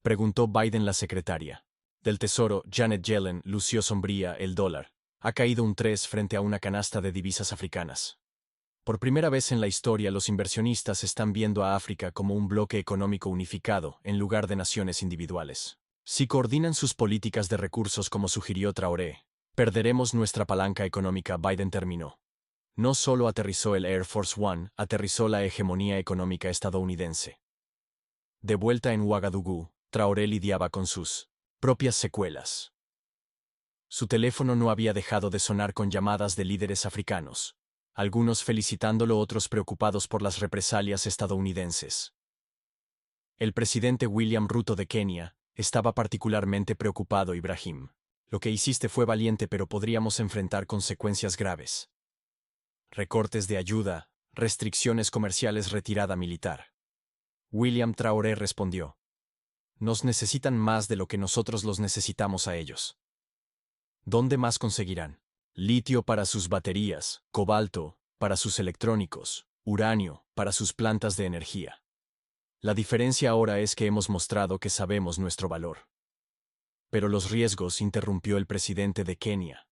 Preguntó Biden. La secretaria del Tesoro, Janet Yellen, lució sombría. El dólar ha caído un 3 frente a una canasta de divisas africanas. Por primera vez en la historia, los inversionistas están viendo a África como un bloque económico unificado, en lugar de naciones individuales. Si coordinan sus políticas de recursos como sugirió Traoré, perderemos nuestra palanca económica. Biden terminó. No solo aterrizó el Air Force One, aterrizó la hegemonía económica estadounidense. De vuelta en Ouagadougou, Traoré lidiaba con sus propias secuelas. Su teléfono no había dejado de sonar con llamadas de líderes africanos, algunos felicitándolo, otros preocupados por las represalias estadounidenses. El presidente William Ruto de Kenia estaba particularmente preocupado. Ibrahim, lo que hiciste fue valiente, pero podríamos enfrentar consecuencias graves. Recortes de ayuda, restricciones comerciales, retirada militar. William Traoré respondió: nos necesitan más de lo que nosotros los necesitamos a ellos. ¿Dónde más conseguirán? Litio para sus baterías, cobalto para sus electrónicos, uranio para sus plantas de energía. La diferencia ahora es que hemos mostrado que sabemos nuestro valor. Pero los riesgos, interrumpió el presidente de Kenia.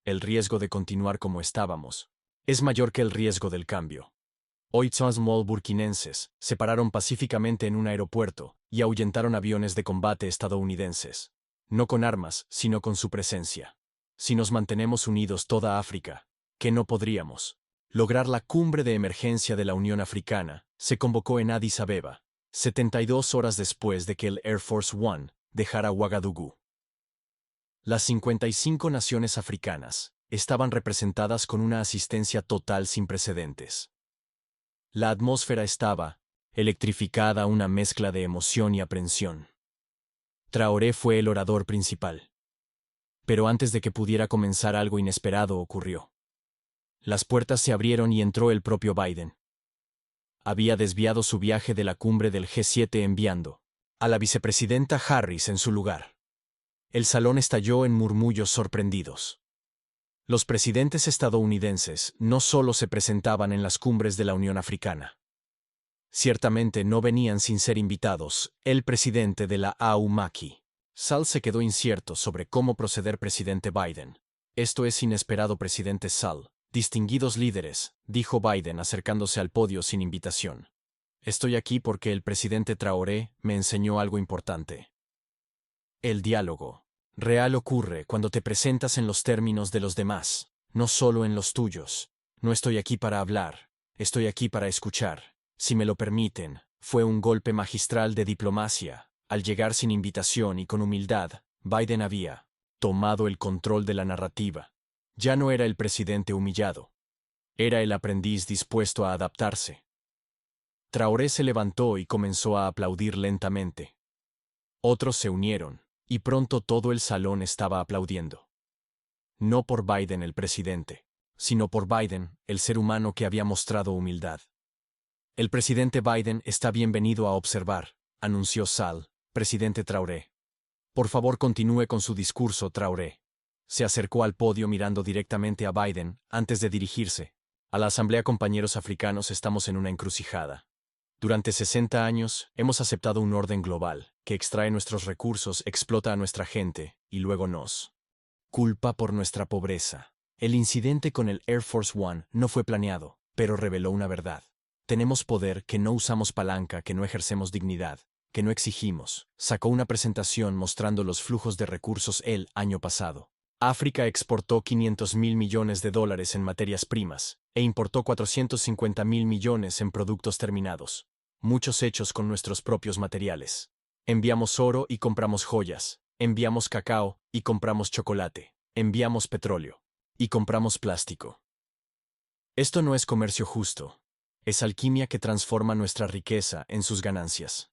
El riesgo de continuar como estábamos es mayor que el riesgo del cambio. 8 burkinenses se pararon pacíficamente en un aeropuerto y ahuyentaron aviones de combate estadounidenses. No con armas, sino con su presencia. Si nos mantenemos unidos, toda África, que no podríamos lograr. La cumbre de emergencia de la Unión Africana se convocó en Addis Abeba, 72 horas después de que el Air Force One dejara Ouagadougou. Las 55 naciones africanas estaban representadas con una asistencia total sin precedentes. La atmósfera estaba electrificada, una mezcla de emoción y aprensión. Traoré fue el orador principal. Pero antes de que pudiera comenzar, algo inesperado ocurrió. Las puertas se abrieron y entró el propio Biden. Había desviado su viaje de la cumbre del G7 enviando a la vicepresidenta Harris en su lugar. El salón estalló en murmullos sorprendidos. Los presidentes estadounidenses no solo se presentaban en las cumbres de la Unión Africana. Ciertamente no venían sin ser invitados. El presidente de la AU Maki Sall se quedó incierto sobre cómo proceder presidente Biden. Esto es inesperado, presidente Sall. Distinguidos líderes, dijo Biden acercándose al podio sin invitación. Estoy aquí porque el presidente Traoré me enseñó algo importante. El diálogo real ocurre cuando te presentas en los términos de los demás, no solo en los tuyos. No estoy aquí para hablar, estoy aquí para escuchar. Si me lo permiten, fue un golpe magistral de diplomacia. Al llegar sin invitación y con humildad, Biden había tomado el control de la narrativa. Ya no era el presidente humillado. Era el aprendiz dispuesto a adaptarse. Traoré se levantó y comenzó a aplaudir lentamente. Otros se unieron, y pronto todo el salón estaba aplaudiendo. No por Biden el presidente, sino por Biden, el ser humano que había mostrado humildad. El presidente Biden está bienvenido a observar, anunció Sall, presidente Traoré. Por favor, continúe con su discurso, Traoré. Se acercó al podio mirando directamente a Biden antes de dirigirse. A la asamblea, compañeros africanos, estamos en una encrucijada. Durante 60 años hemos aceptado un orden global que extrae nuestros recursos, explota a nuestra gente y luego nos culpa por nuestra pobreza. El incidente con el Air Force One no fue planeado, pero reveló una verdad. Tenemos poder que no usamos, palanca que no ejercemos, dignidad que no exigimos. Sacó una presentación mostrando los flujos de recursos el año pasado. África exportó $500.000 millones en materias primas e importó $450.000 millones en productos terminados. Muchos hechos con nuestros propios materiales. Enviamos oro y compramos joyas. Enviamos cacao y compramos chocolate. Enviamos petróleo y compramos plástico. Esto no es comercio justo. Es alquimia que transforma nuestra riqueza en sus ganancias.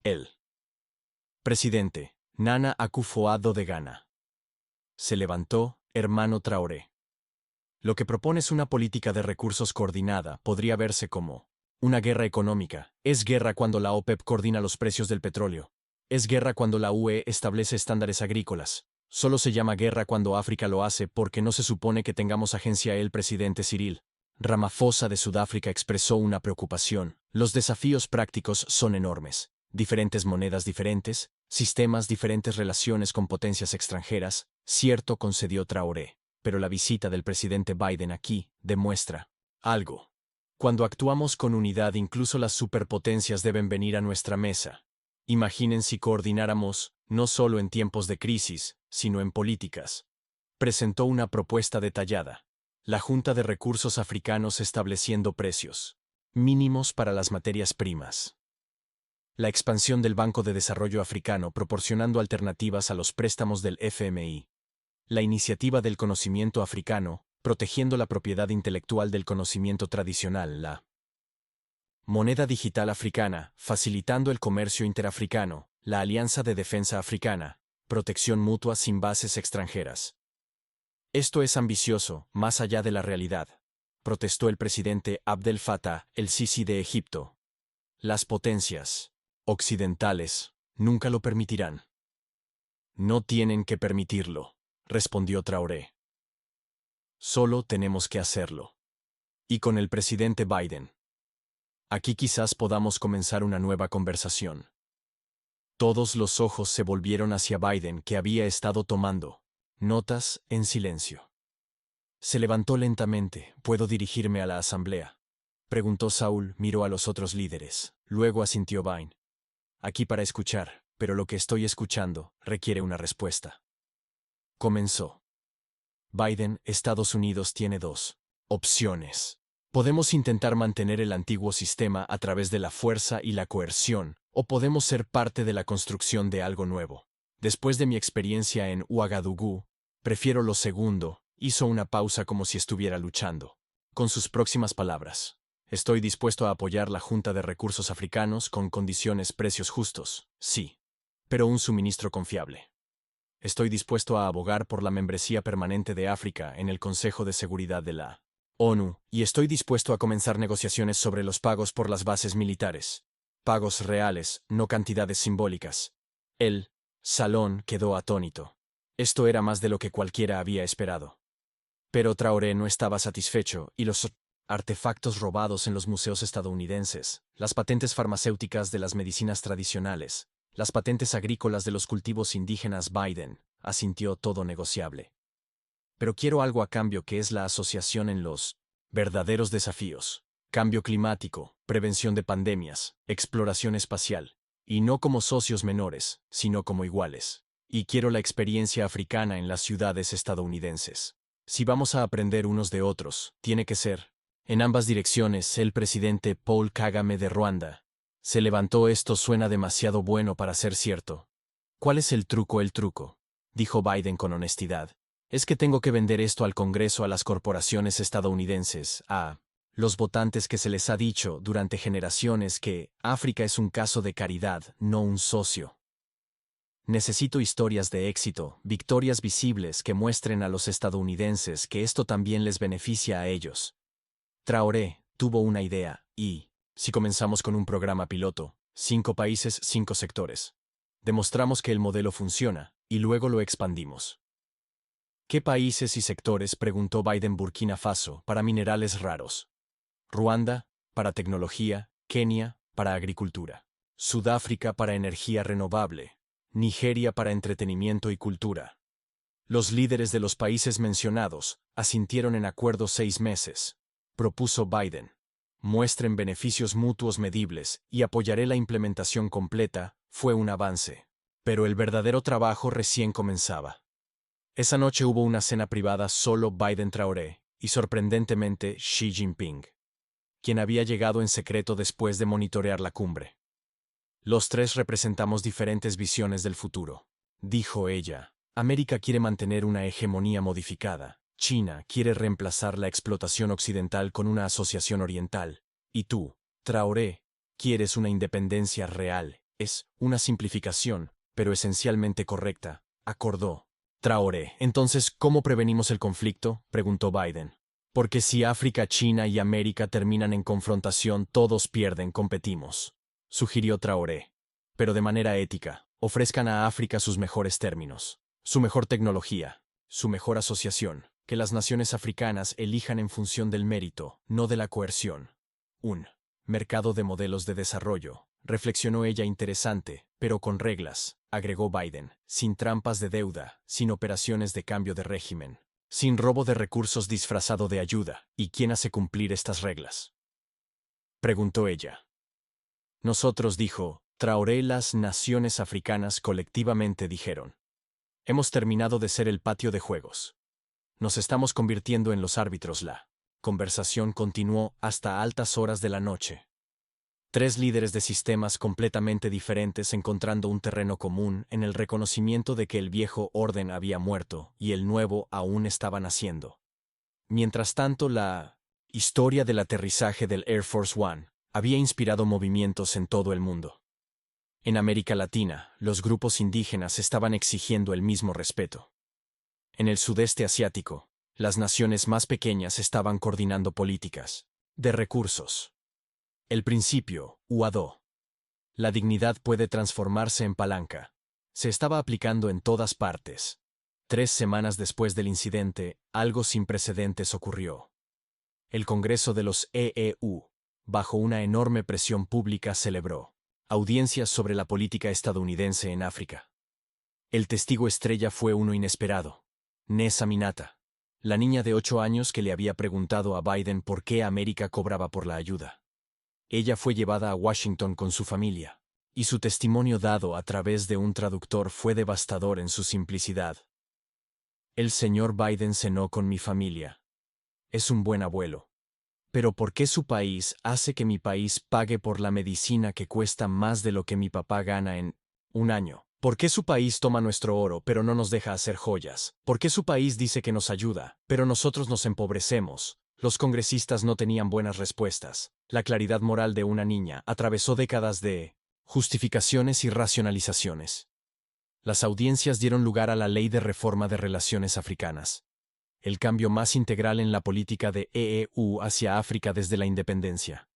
El presidente, Nana Akufo-Addo de Ghana, se levantó, hermano Traoré. Lo que propone es una política de recursos coordinada, podría verse como una guerra económica. Es guerra cuando la OPEP coordina los precios del petróleo. Es guerra cuando la UE establece estándares agrícolas. Solo se llama guerra cuando África lo hace porque no se supone que tengamos agencia. El presidente Cyril Ramaphosa de Sudáfrica expresó una preocupación. Los desafíos prácticos son enormes. Diferentes monedas, diferentes sistemas, diferentes relaciones con potencias extranjeras. Cierto, concedió Traoré, pero la visita del presidente Biden aquí demuestra algo. Cuando actuamos con unidad, incluso las superpotencias deben venir a nuestra mesa. Imaginen si coordináramos, no solo en tiempos de crisis, sino en políticas. Presentó una propuesta detallada. La Junta de Recursos Africanos estableciendo precios mínimos para las materias primas. La expansión del Banco de Desarrollo Africano proporcionando alternativas a los préstamos del FMI. La iniciativa del conocimiento africano, protegiendo la propiedad intelectual del conocimiento tradicional. La moneda digital africana, facilitando el comercio interafricano. La Alianza de Defensa Africana, protección mutua sin bases extranjeras. Esto es ambicioso, más allá de la realidad, protestó el presidente Abdel Fattah el-Sisi de Egipto. Las potencias occidentales nunca lo permitirán. No tienen que permitirlo, respondió Traoré. Solo tenemos que hacerlo. Y con el presidente Biden. Aquí quizás podamos comenzar una nueva conversación. Todos los ojos se volvieron hacia Biden, que había estado tomando notas en silencio. Se levantó lentamente. ¿Puedo dirigirme a la asamblea?, preguntó Saúl, miró a los otros líderes. Luego asintió Biden. Aquí para escuchar, pero lo que estoy escuchando requiere una respuesta. Comenzó. Biden, Estados Unidos tiene dos opciones. Podemos intentar mantener el antiguo sistema a través de la fuerza y la coerción, o podemos ser parte de la construcción de algo nuevo. Después de mi experiencia en Ouagadougou, prefiero lo segundo. Hizo una pausa como si estuviera luchando. Con sus próximas palabras. Estoy dispuesto a apoyar la Junta de Recursos Africanos con condiciones, precios justos, sí. Pero un suministro confiable. Estoy dispuesto a abogar por la membresía permanente de África en el Consejo de Seguridad de la ONU, y estoy dispuesto a comenzar negociaciones sobre los pagos por las bases militares. Pagos reales, no cantidades simbólicas. El salón quedó atónito. Esto era más de lo que cualquiera había esperado. Pero Traoré no estaba satisfecho, y los artefactos robados en los museos estadounidenses, las patentes farmacéuticas de las medicinas tradicionales, Las patentes agrícolas de los cultivos indígenas Biden, asintió todo negociable. Pero quiero algo a cambio que es la asociación en los verdaderos desafíos. Cambio climático, prevención de pandemias, exploración espacial. Y no como socios menores, sino como iguales. Y quiero la experiencia africana en las ciudades estadounidenses. Si vamos a aprender unos de otros, tiene que ser. En ambas direcciones, el presidente Paul Kagame de Ruanda se levantó. Esto suena demasiado bueno para ser cierto. ¿Cuál es el truco? El truco, dijo Biden con honestidad, es que tengo que vender esto al Congreso, a las corporaciones estadounidenses, a los votantes, que se les ha dicho durante generaciones que África es un caso de caridad, no un socio. Necesito historias de éxito, victorias visibles que muestren a los estadounidenses que esto también les beneficia a ellos. Traoré tuvo una idea, y, si comenzamos con un programa piloto, 5 países, 5 sectores. Demostramos que el modelo funciona, y luego lo expandimos. ¿Qué países y sectores? Preguntó Biden. Burkina Faso, para minerales raros. Ruanda, para tecnología. Kenia, para agricultura. Sudáfrica, para energía renovable. Nigeria, para entretenimiento y cultura. Los líderes de los países mencionados asintieron en acuerdo. 6 meses. Propuso Biden. Muestren beneficios mutuos medibles y apoyaré la implementación completa. Fue un avance. Pero el verdadero trabajo recién comenzaba. Esa noche hubo una cena privada, solo Biden, Traoré y, sorprendentemente, Xi Jinping, quien había llegado en secreto después de monitorear la cumbre. Los tres representamos diferentes visiones del futuro, dijo ella. América quiere mantener una hegemonía modificada. China quiere reemplazar la explotación occidental con una asociación oriental. Y tú, Traoré, quieres una independencia real. Es una simplificación, pero esencialmente correcta, acordó Traoré. Entonces, ¿cómo prevenimos el conflicto?, preguntó Biden. Porque si África, China y América terminan en confrontación, todos pierden. Competimos, sugirió Traoré. Pero de manera ética, ofrezcan a África sus mejores términos, su mejor tecnología, su mejor asociación, que las naciones africanas elijan en función del mérito, no de la coerción. Un mercado de modelos de desarrollo, reflexionó ella. Interesante, pero con reglas, agregó Biden, sin trampas de deuda, sin operaciones de cambio de régimen, sin robo de recursos disfrazado de ayuda. ¿Y quién hace cumplir estas reglas?, preguntó ella. Nosotros, dijo Traoré. Las naciones africanas colectivamente dijeron. Hemos terminado de ser el patio de juegos. Nos estamos convirtiendo en los árbitros. La conversación continuó hasta altas horas de la noche. 3 líderes de sistemas completamente diferentes encontrando un terreno común en el reconocimiento de que el viejo orden había muerto y el nuevo aún estaba naciendo. Mientras tanto, la historia del aterrizaje del Air Force One había inspirado movimientos en todo el mundo. En América Latina, los grupos indígenas estaban exigiendo el mismo respeto. En el sudeste asiático, las naciones más pequeñas estaban coordinando políticas de recursos. El principio, UADO. La dignidad puede transformarse en palanca. Se estaba aplicando en todas partes. 3 semanas después del incidente, algo sin precedentes ocurrió. El Congreso de los EEU, bajo una enorme presión pública, celebró audiencias sobre la política estadounidense en África. El testigo estrella fue uno inesperado. Nessa Minata, la niña de 8 años que le había preguntado a Biden por qué América cobraba por la ayuda. Ella fue llevada a Washington con su familia, y su testimonio dado a través de un traductor fue devastador en su simplicidad. El señor Biden cenó con mi familia. Es un buen abuelo. Pero ¿por qué su país hace que mi país pague por la medicina que cuesta más de lo que mi papá gana en un año? ¿Por qué su país toma nuestro oro pero no nos deja hacer joyas? ¿Por qué su país dice que nos ayuda, pero nosotros nos empobrecemos? Los congresistas no tenían buenas respuestas. La claridad moral de una niña atravesó décadas de justificaciones y racionalizaciones. Las audiencias dieron lugar a la Ley de Reforma de Relaciones Africanas, el cambio más integral en la política de EEU hacia África desde la independencia.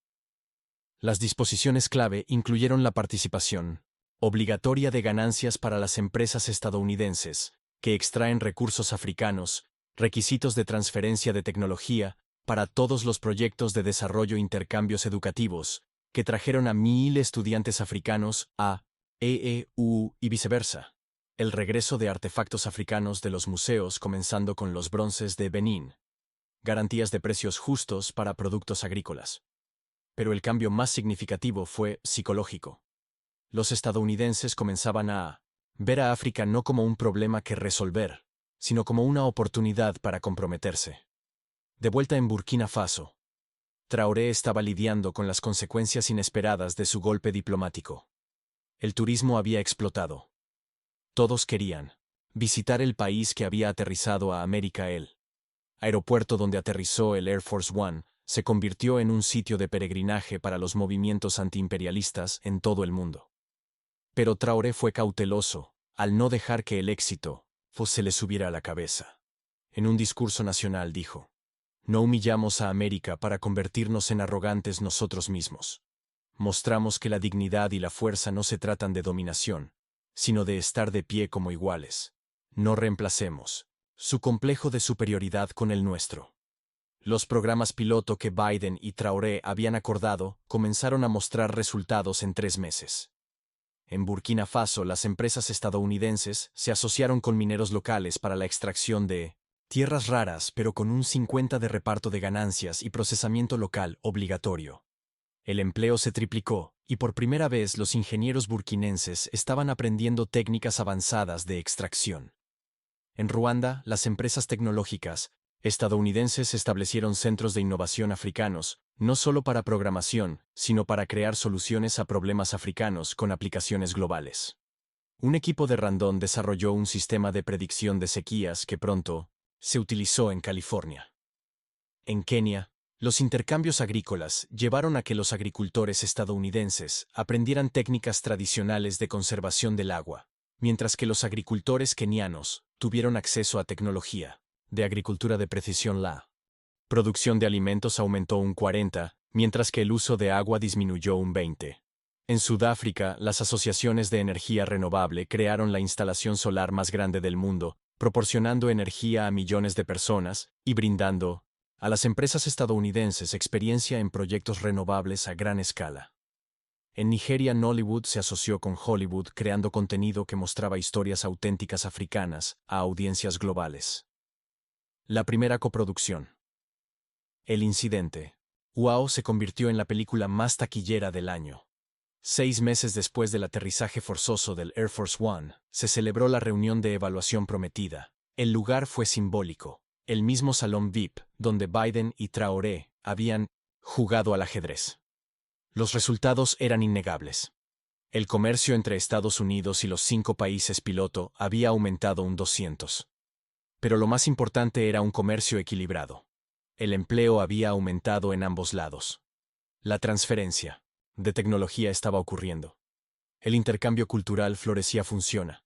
Las disposiciones clave incluyeron la participación obligatoria de ganancias para las empresas estadounidenses que extraen recursos africanos, requisitos de transferencia de tecnología para todos los proyectos de desarrollo, intercambios educativos que trajeron a 1000 estudiantes africanos a y viceversa. El regreso de artefactos africanos de los museos comenzando con los bronces de Benín. Garantías de precios justos para productos agrícolas. Pero el cambio más significativo fue psicológico. Los estadounidenses comenzaban a ver a África no como un problema que resolver, sino como una oportunidad para comprometerse. De vuelta en Burkina Faso, Traoré estaba lidiando con las consecuencias inesperadas de su golpe diplomático. El turismo había explotado. Todos querían visitar el país que había aterrizado a América. El aeropuerto donde aterrizó el Air Force One se convirtió en un sitio de peregrinaje para los movimientos antiimperialistas en todo el mundo. Pero Traoré fue cauteloso, al no dejar que el éxito se le subiera a la cabeza. En un discurso nacional dijo: "No humillamos a América para convertirnos en arrogantes nosotros mismos. Mostramos que la dignidad y la fuerza no se tratan de dominación, sino de estar de pie como iguales. No reemplacemos su complejo de superioridad con el nuestro". Los programas piloto que Biden y Traoré habían acordado comenzaron a mostrar resultados en 3 meses. En Burkina Faso, las empresas estadounidenses se asociaron con mineros locales para la extracción de tierras raras, pero con un 50 de reparto de ganancias y procesamiento local obligatorio. El empleo se triplicó, y por primera vez los ingenieros burkinenses estaban aprendiendo técnicas avanzadas de extracción. En Ruanda, las empresas tecnológicas estadounidenses establecieron centros de innovación africanos, no solo para programación, sino para crear soluciones a problemas africanos con aplicaciones globales. Un equipo de Randon desarrolló un sistema de predicción de sequías que pronto se utilizó en California. En Kenia, los intercambios agrícolas llevaron a que los agricultores estadounidenses aprendieran técnicas tradicionales de conservación del agua, mientras que los agricultores kenianos tuvieron acceso a tecnología de agricultura de precisión. La producción de alimentos aumentó un 40, mientras que el uso de agua disminuyó un 20. En Sudáfrica, las asociaciones de energía renovable crearon la instalación solar más grande del mundo, proporcionando energía a millones de personas y brindando a las empresas estadounidenses experiencia en proyectos renovables a gran escala. En Nigeria, Nollywood se asoció con Hollywood creando contenido que mostraba historias auténticas africanas a audiencias globales. La primera coproducción. El incidente. Wow se convirtió en la película más taquillera del año. 6 meses después del aterrizaje forzoso del Air Force One, se celebró la reunión de evaluación prometida. El lugar fue simbólico, el mismo salón VIP, donde Biden y Traoré habían jugado al ajedrez. Los resultados eran innegables. El comercio entre Estados Unidos y los 5 países piloto había aumentado un 200. Pero lo más importante era un comercio equilibrado. El empleo había aumentado en ambos lados. La transferencia de tecnología estaba ocurriendo. El intercambio cultural florecía. Funciona,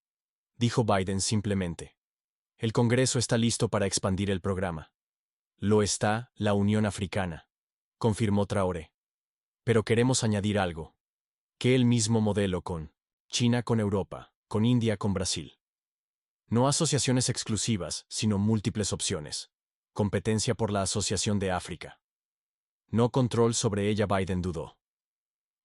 dijo Biden simplemente. El Congreso está listo para expandir el programa. Lo está la Unión Africana, confirmó Traoré. Pero queremos añadir algo. Que el mismo modelo con China con Europa, con India con Brasil. No asociaciones exclusivas, sino múltiples opciones. Competencia por la Asociación de África. No control sobre ella. Biden dudó.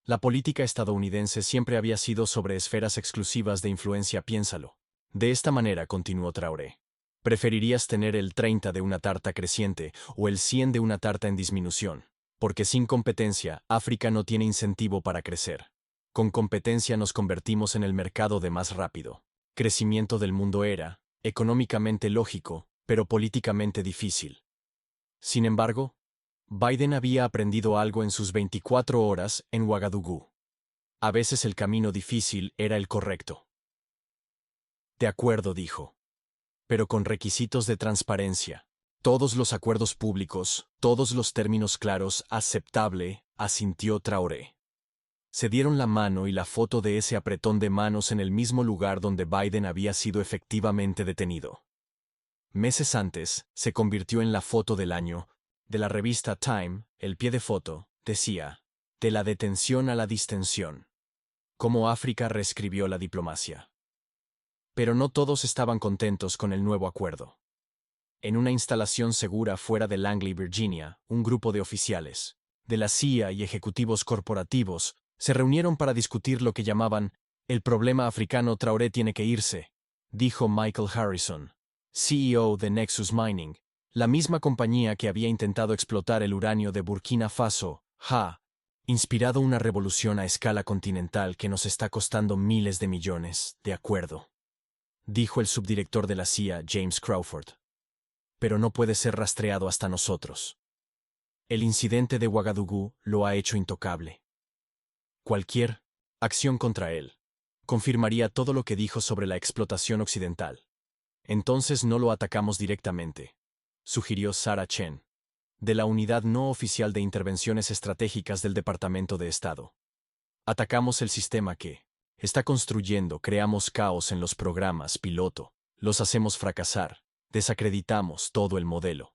La política estadounidense siempre había sido sobre esferas exclusivas de influencia. Piénsalo. De esta manera, continuó Traoré. ¿Preferirías tener el 30 de una tarta creciente o el 100 de una tarta en disminución? Porque sin competencia, África no tiene incentivo para crecer. Con competencia nos convertimos en el mercado de más rápido crecimiento del mundo. Era económicamente lógico, pero políticamente difícil. Sin embargo, Biden había aprendido algo en sus 24 horas en Ouagadougou. A veces el camino difícil era el correcto. De acuerdo, dijo. Pero con requisitos de transparencia. Todos los acuerdos públicos, todos los términos claros. Aceptable, asintió Traoré. Se dieron la mano y la foto de ese apretón de manos en el mismo lugar donde Biden había sido efectivamente detenido. Meses antes, se convirtió en la foto del año. De la revista Time, el pie de foto, decía, de la detención a la distensión. Cómo África reescribió la diplomacia. Pero no todos estaban contentos con el nuevo acuerdo. En una instalación segura fuera de Langley, Virginia, un grupo de oficiales de la CIA y ejecutivos corporativos se reunieron para discutir lo que llamaban El problema africano Traoré tiene que irse, dijo Michael Harrison, CEO de Nexus Mining, la misma compañía que había intentado explotar el uranio de Burkina Faso, inspirado una revolución a escala continental que nos está costando miles de millones, de acuerdo, dijo el subdirector de la CIA, James Crawford. Pero no puede ser rastreado hasta nosotros. El incidente de Ouagadougou lo ha hecho intocable. Cualquier acción contra él confirmaría todo lo que dijo sobre la explotación occidental. Entonces no lo atacamos directamente, sugirió Sarah Chen, de la Unidad No Oficial de Intervenciones Estratégicas del Departamento de Estado. Atacamos el sistema que está construyendo, creamos caos en los programas piloto, los hacemos fracasar, desacreditamos todo el modelo.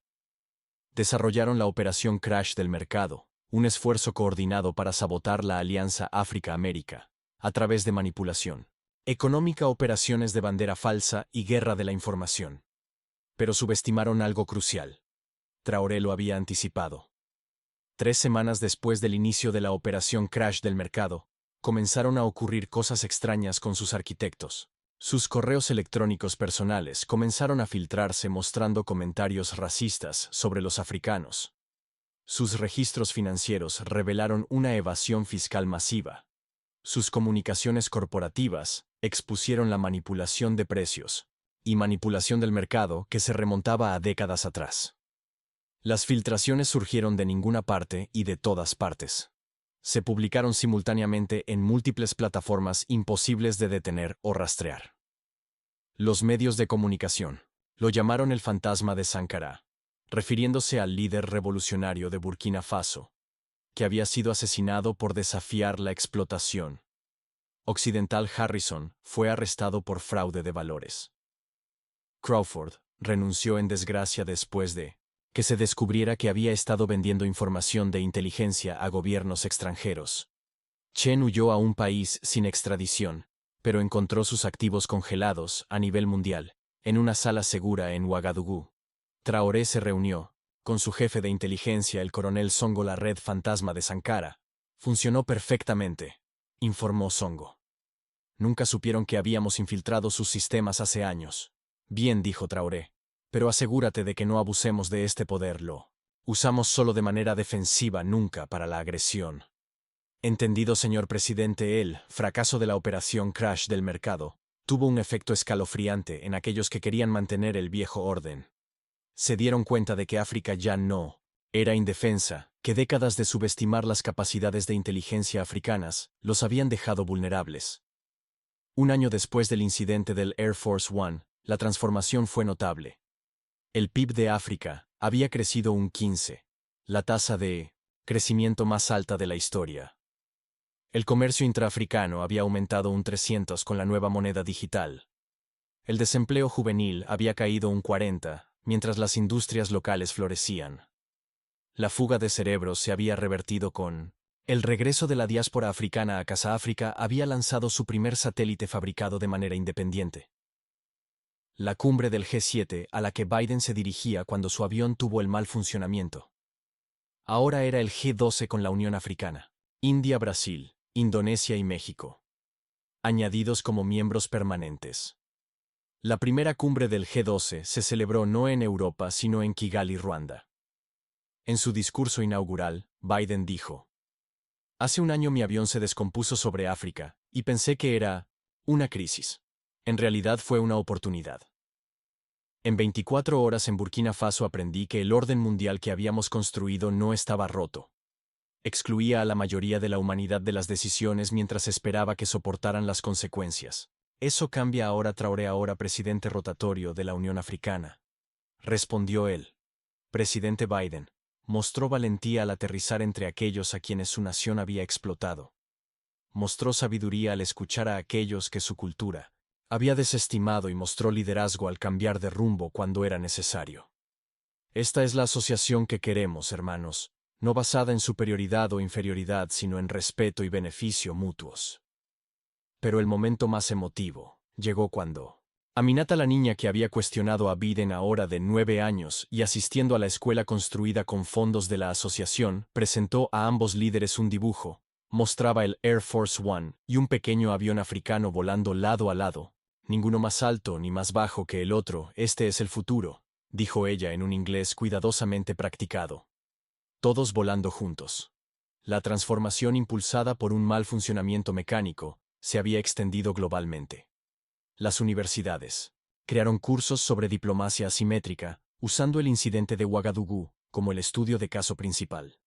Desarrollaron la operación Crash del mercado, un esfuerzo coordinado para sabotar la Alianza África-América, a través de manipulación económica, operaciones de bandera falsa y guerra de la información. Pero subestimaron algo crucial. Traoré lo había anticipado. 3 semanas después del inicio de la operación Crash del mercado, comenzaron a ocurrir cosas extrañas con sus arquitectos. Sus correos electrónicos personales comenzaron a filtrarse mostrando comentarios racistas sobre los africanos. Sus registros financieros revelaron una evasión fiscal masiva. Sus comunicaciones corporativas expusieron la manipulación de precios y manipulación del mercado que se remontaba a décadas atrás. Las filtraciones surgieron de ninguna parte y de todas partes. Se publicaron simultáneamente en múltiples plataformas imposibles de detener o rastrear. Los medios de comunicación lo llamaron el fantasma de Sankara, refiriéndose al líder revolucionario de Burkina Faso, que había sido asesinado por desafiar la explotación occidental. Harrison fue arrestado por fraude de valores. Crawford renunció en desgracia después de que se descubriera que había estado vendiendo información de inteligencia a gobiernos extranjeros. Chen huyó a un país sin extradición, pero encontró sus activos congelados a nivel mundial, en una sala segura en Ouagadougou. Traoré se reunió con su jefe de inteligencia, el coronel Songo. La red fantasma de Sankara funcionó perfectamente, informó Songo. Nunca supieron que habíamos infiltrado sus sistemas hace años. Bien, dijo Traoré, pero asegúrate de que no abusemos de este poder. Lo usamos solo de manera defensiva, nunca para la agresión. Entendido, señor presidente. El fracaso de la operación Crash del mercado tuvo un efecto escalofriante en aquellos que querían mantener el viejo orden. Se dieron cuenta de que África ya no era indefensa, que décadas de subestimar las capacidades de inteligencia africanas los habían dejado vulnerables. Un año después del incidente del Air Force One, la transformación fue notable. El PIB de África había crecido un 15, la tasa de crecimiento más alta de la historia. El comercio intraafricano había aumentado un 300 con la nueva moneda digital. El desempleo juvenil había caído un 40, mientras las industrias locales florecían. La fuga de cerebros se había revertido con el regreso de la diáspora africana a casa. África había lanzado su primer satélite fabricado de manera independiente. La cumbre del G7 a la que Biden se dirigía cuando su avión tuvo el mal funcionamiento. Ahora era el G12 con la Unión Africana, India, Brasil, Indonesia y México, añadidos como miembros permanentes. La primera cumbre del G12 se celebró no en Europa sino en Kigali, Ruanda. En su discurso inaugural, Biden dijo: Hace un año mi avión se descompuso sobre África, y pensé que era una crisis. En realidad fue una oportunidad. En 24 horas en Burkina Faso aprendí que el orden mundial que habíamos construido no estaba roto. Excluía a la mayoría de la humanidad de las decisiones mientras esperaba que soportaran las consecuencias. Eso cambia ahora. Traoré, ahora presidente rotatorio de la Unión Africana, respondió él. Presidente Biden mostró valentía al aterrizar entre aquellos a quienes su nación había explotado. Mostró sabiduría al escuchar a aquellos que su cultura había desestimado y mostró liderazgo al cambiar de rumbo cuando era necesario. Esta es la asociación que queremos, hermanos, no basada en superioridad o inferioridad, sino en respeto y beneficio mutuos. Pero el momento más emotivo llegó cuando Aminata, la niña que había cuestionado a Biden, ahora de 9 años y asistiendo a la escuela construida con fondos de la asociación, presentó a ambos líderes un dibujo mostraba el Air Force One y un pequeño avión africano volando lado a lado. Ninguno más alto ni más bajo que el otro, este es el futuro, dijo ella en un inglés cuidadosamente practicado. Todos volando juntos. La transformación impulsada por un mal funcionamiento mecánico se había extendido globalmente. Las universidades crearon cursos sobre diplomacia asimétrica, usando el incidente de Ouagadougou como el estudio de caso principal.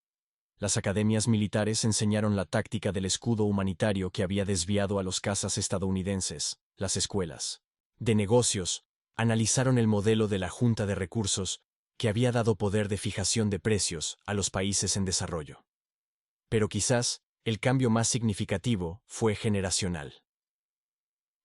Las academias militares enseñaron la táctica del escudo humanitario que había desviado a los cazas estadounidenses. Las escuelas de negocios analizaron el modelo de la Junta de Recursos que había dado poder de fijación de precios a los países en desarrollo. Pero quizás el cambio más significativo fue generacional.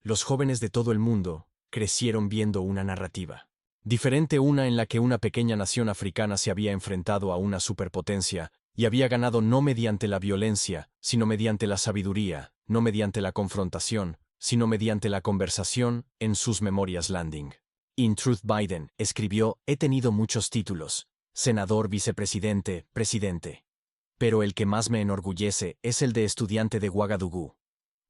Los jóvenes de todo el mundo crecieron viendo una narrativa diferente, una en la que una pequeña nación africana se había enfrentado a una superpotencia y había ganado no mediante la violencia, sino mediante la sabiduría, no mediante la confrontación, sino mediante la conversación. En sus memorias Landing in Truth, Biden escribió: he tenido muchos títulos, senador, vicepresidente, presidente. Pero el que más me enorgullece es el de estudiante de Ouagadougou.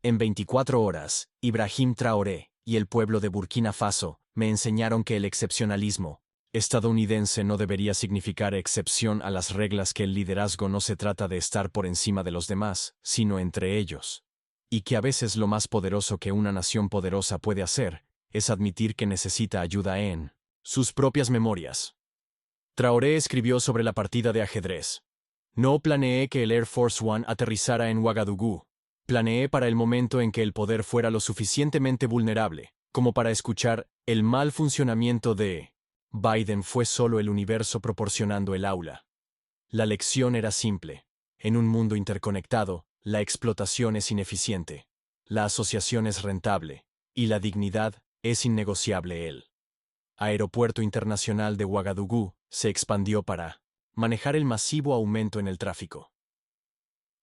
En 24 horas, Ibrahim Traoré y el pueblo de Burkina Faso me enseñaron que el excepcionalismo estadounidense no debería significar excepción a las reglas, que el liderazgo no se trata de estar por encima de los demás, sino entre ellos. Y que a veces lo más poderoso que una nación poderosa puede hacer es admitir que necesita ayuda. En sus propias memorias, Traoré escribió sobre la partida de ajedrez: no planeé que el Air Force One aterrizara en Ouagadougou. Planeé para el momento en que el poder fuera lo suficientemente vulnerable como para escuchar el mal funcionamiento de Biden. Fue solo el universo proporcionando el aula. La lección era simple. En un mundo interconectado, la explotación es ineficiente, la asociación es rentable, y la dignidad es innegociable. El Aeropuerto Internacional de Ouagadougou se expandió para manejar el masivo aumento en el tráfico.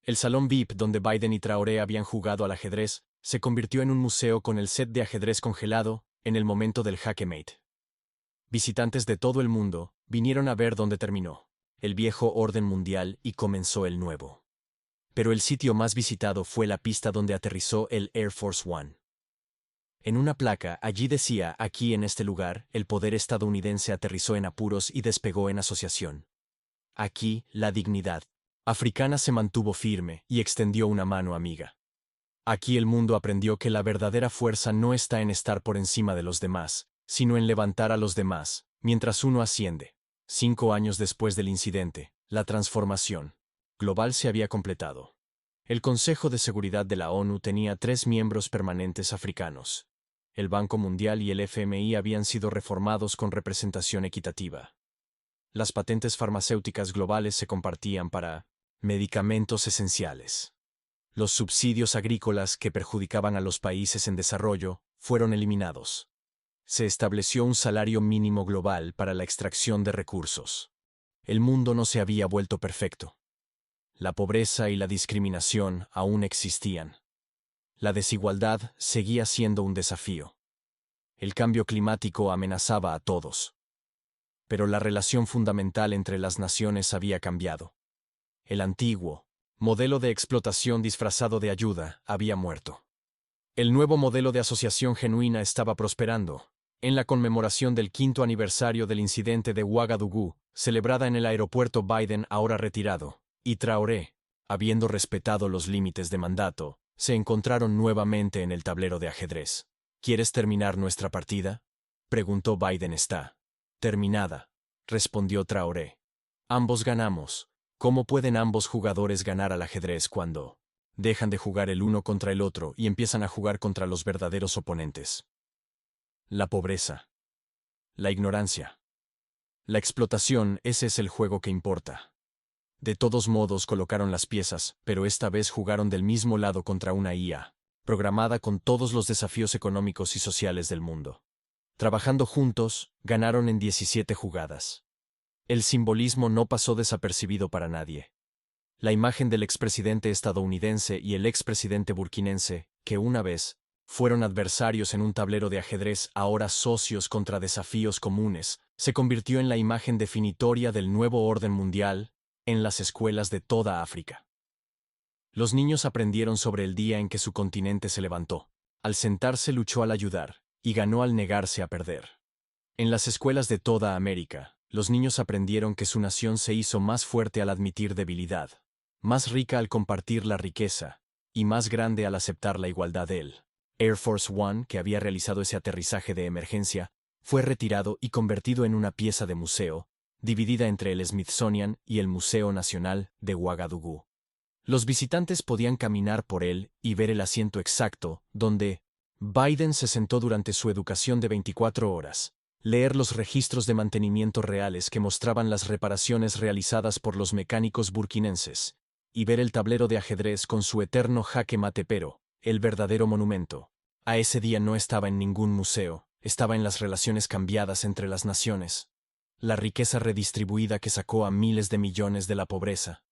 El salón VIP donde Biden y Traoré habían jugado al ajedrez se convirtió en un museo con el set de ajedrez congelado en el momento del jaque mate. Visitantes de todo el mundo vinieron a ver dónde terminó el viejo orden mundial y comenzó el nuevo. Pero el sitio más visitado fue la pista donde aterrizó el Air Force One. En una placa allí decía: aquí en este lugar, el poder estadounidense aterrizó en apuros y despegó en asociación. Aquí, la dignidad africana se mantuvo firme y extendió una mano amiga. Aquí el mundo aprendió que la verdadera fuerza no está en estar por encima de los demás, sino en levantar a los demás, mientras uno asciende. 5 años después del incidente, la transformación global se había completado. El Consejo de Seguridad de la ONU tenía 3 miembros permanentes africanos. El Banco Mundial y el FMI habían sido reformados con representación equitativa. Las patentes farmacéuticas globales se compartían para medicamentos esenciales. Los subsidios agrícolas que perjudicaban a los países en desarrollo fueron eliminados. Se estableció un salario mínimo global para la extracción de recursos. El mundo no se había vuelto perfecto. La pobreza y la discriminación aún existían. La desigualdad seguía siendo un desafío. El cambio climático amenazaba a todos. Pero la relación fundamental entre las naciones había cambiado. El antiguo modelo de explotación disfrazado de ayuda había muerto. El nuevo modelo de asociación genuina estaba prosperando. En la conmemoración del 5º aniversario del incidente de Ouagadougou, celebrada en el aeropuerto Biden ahora retirado, y Traoré, habiendo respetado los límites de mandato, se encontraron nuevamente en el tablero de ajedrez. ¿Quieres terminar nuestra partida?, preguntó Biden. Está terminada, respondió Traoré. Ambos ganamos. ¿Cómo pueden ambos jugadores ganar al ajedrez cuando dejan de jugar el uno contra el otro y empiezan a jugar contra los verdaderos oponentes? La pobreza, la ignorancia, la explotación, ese es el juego que importa. De todos modos colocaron las piezas, pero esta vez jugaron del mismo lado contra una IA, programada con todos los desafíos económicos y sociales del mundo. Trabajando juntos, ganaron en 17 jugadas. El simbolismo no pasó desapercibido para nadie. La imagen del expresidente estadounidense y el expresidente burkinense, que una vez fueron adversarios en un tablero de ajedrez, ahora socios contra desafíos comunes, se convirtió en la imagen definitoria del nuevo orden mundial en las escuelas de toda África. Los niños aprendieron sobre el día en que su continente se levantó. Al sentarse luchó al ayudar, y ganó al negarse a perder. En las escuelas de toda América, los niños aprendieron que su nación se hizo más fuerte al admitir debilidad, más rica al compartir la riqueza, y más grande al aceptar la igualdad de él. Air Force One, que había realizado ese aterrizaje de emergencia, fue retirado y convertido en una pieza de museo, dividida entre el Smithsonian y el Museo Nacional de Ouagadougou. Los visitantes podían caminar por él y ver el asiento exacto donde Biden se sentó durante su educación de 24 horas, leer los registros de mantenimiento reales que mostraban las reparaciones realizadas por los mecánicos burkinenses, y ver el tablero de ajedrez con su eterno jaque mate, pero el verdadero monumento a ese día no estaba en ningún museo, estaba en las relaciones cambiadas entre las naciones, la riqueza redistribuida que sacó a miles de millones de la pobreza,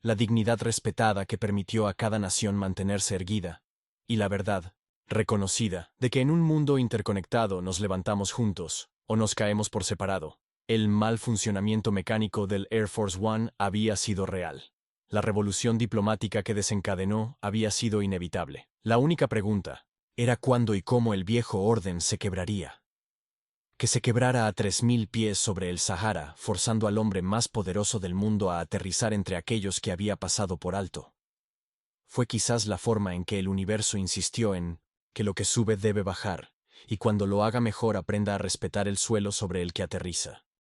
la dignidad respetada que permitió a cada nación mantenerse erguida, y la verdad, reconocida, de que en un mundo interconectado nos levantamos juntos, o nos caemos por separado. El mal funcionamiento mecánico del Air Force One había sido real. La revolución diplomática que desencadenó había sido inevitable. La única pregunta era cuándo y cómo el viejo orden se quebraría. Que se quebrara a 3000 pies sobre el Sahara, forzando al hombre más poderoso del mundo a aterrizar entre aquellos que había pasado por alto. Fue quizás la forma en que el universo insistió en que lo que sube debe bajar, y cuando lo haga mejor aprenda a respetar el suelo sobre el que aterriza.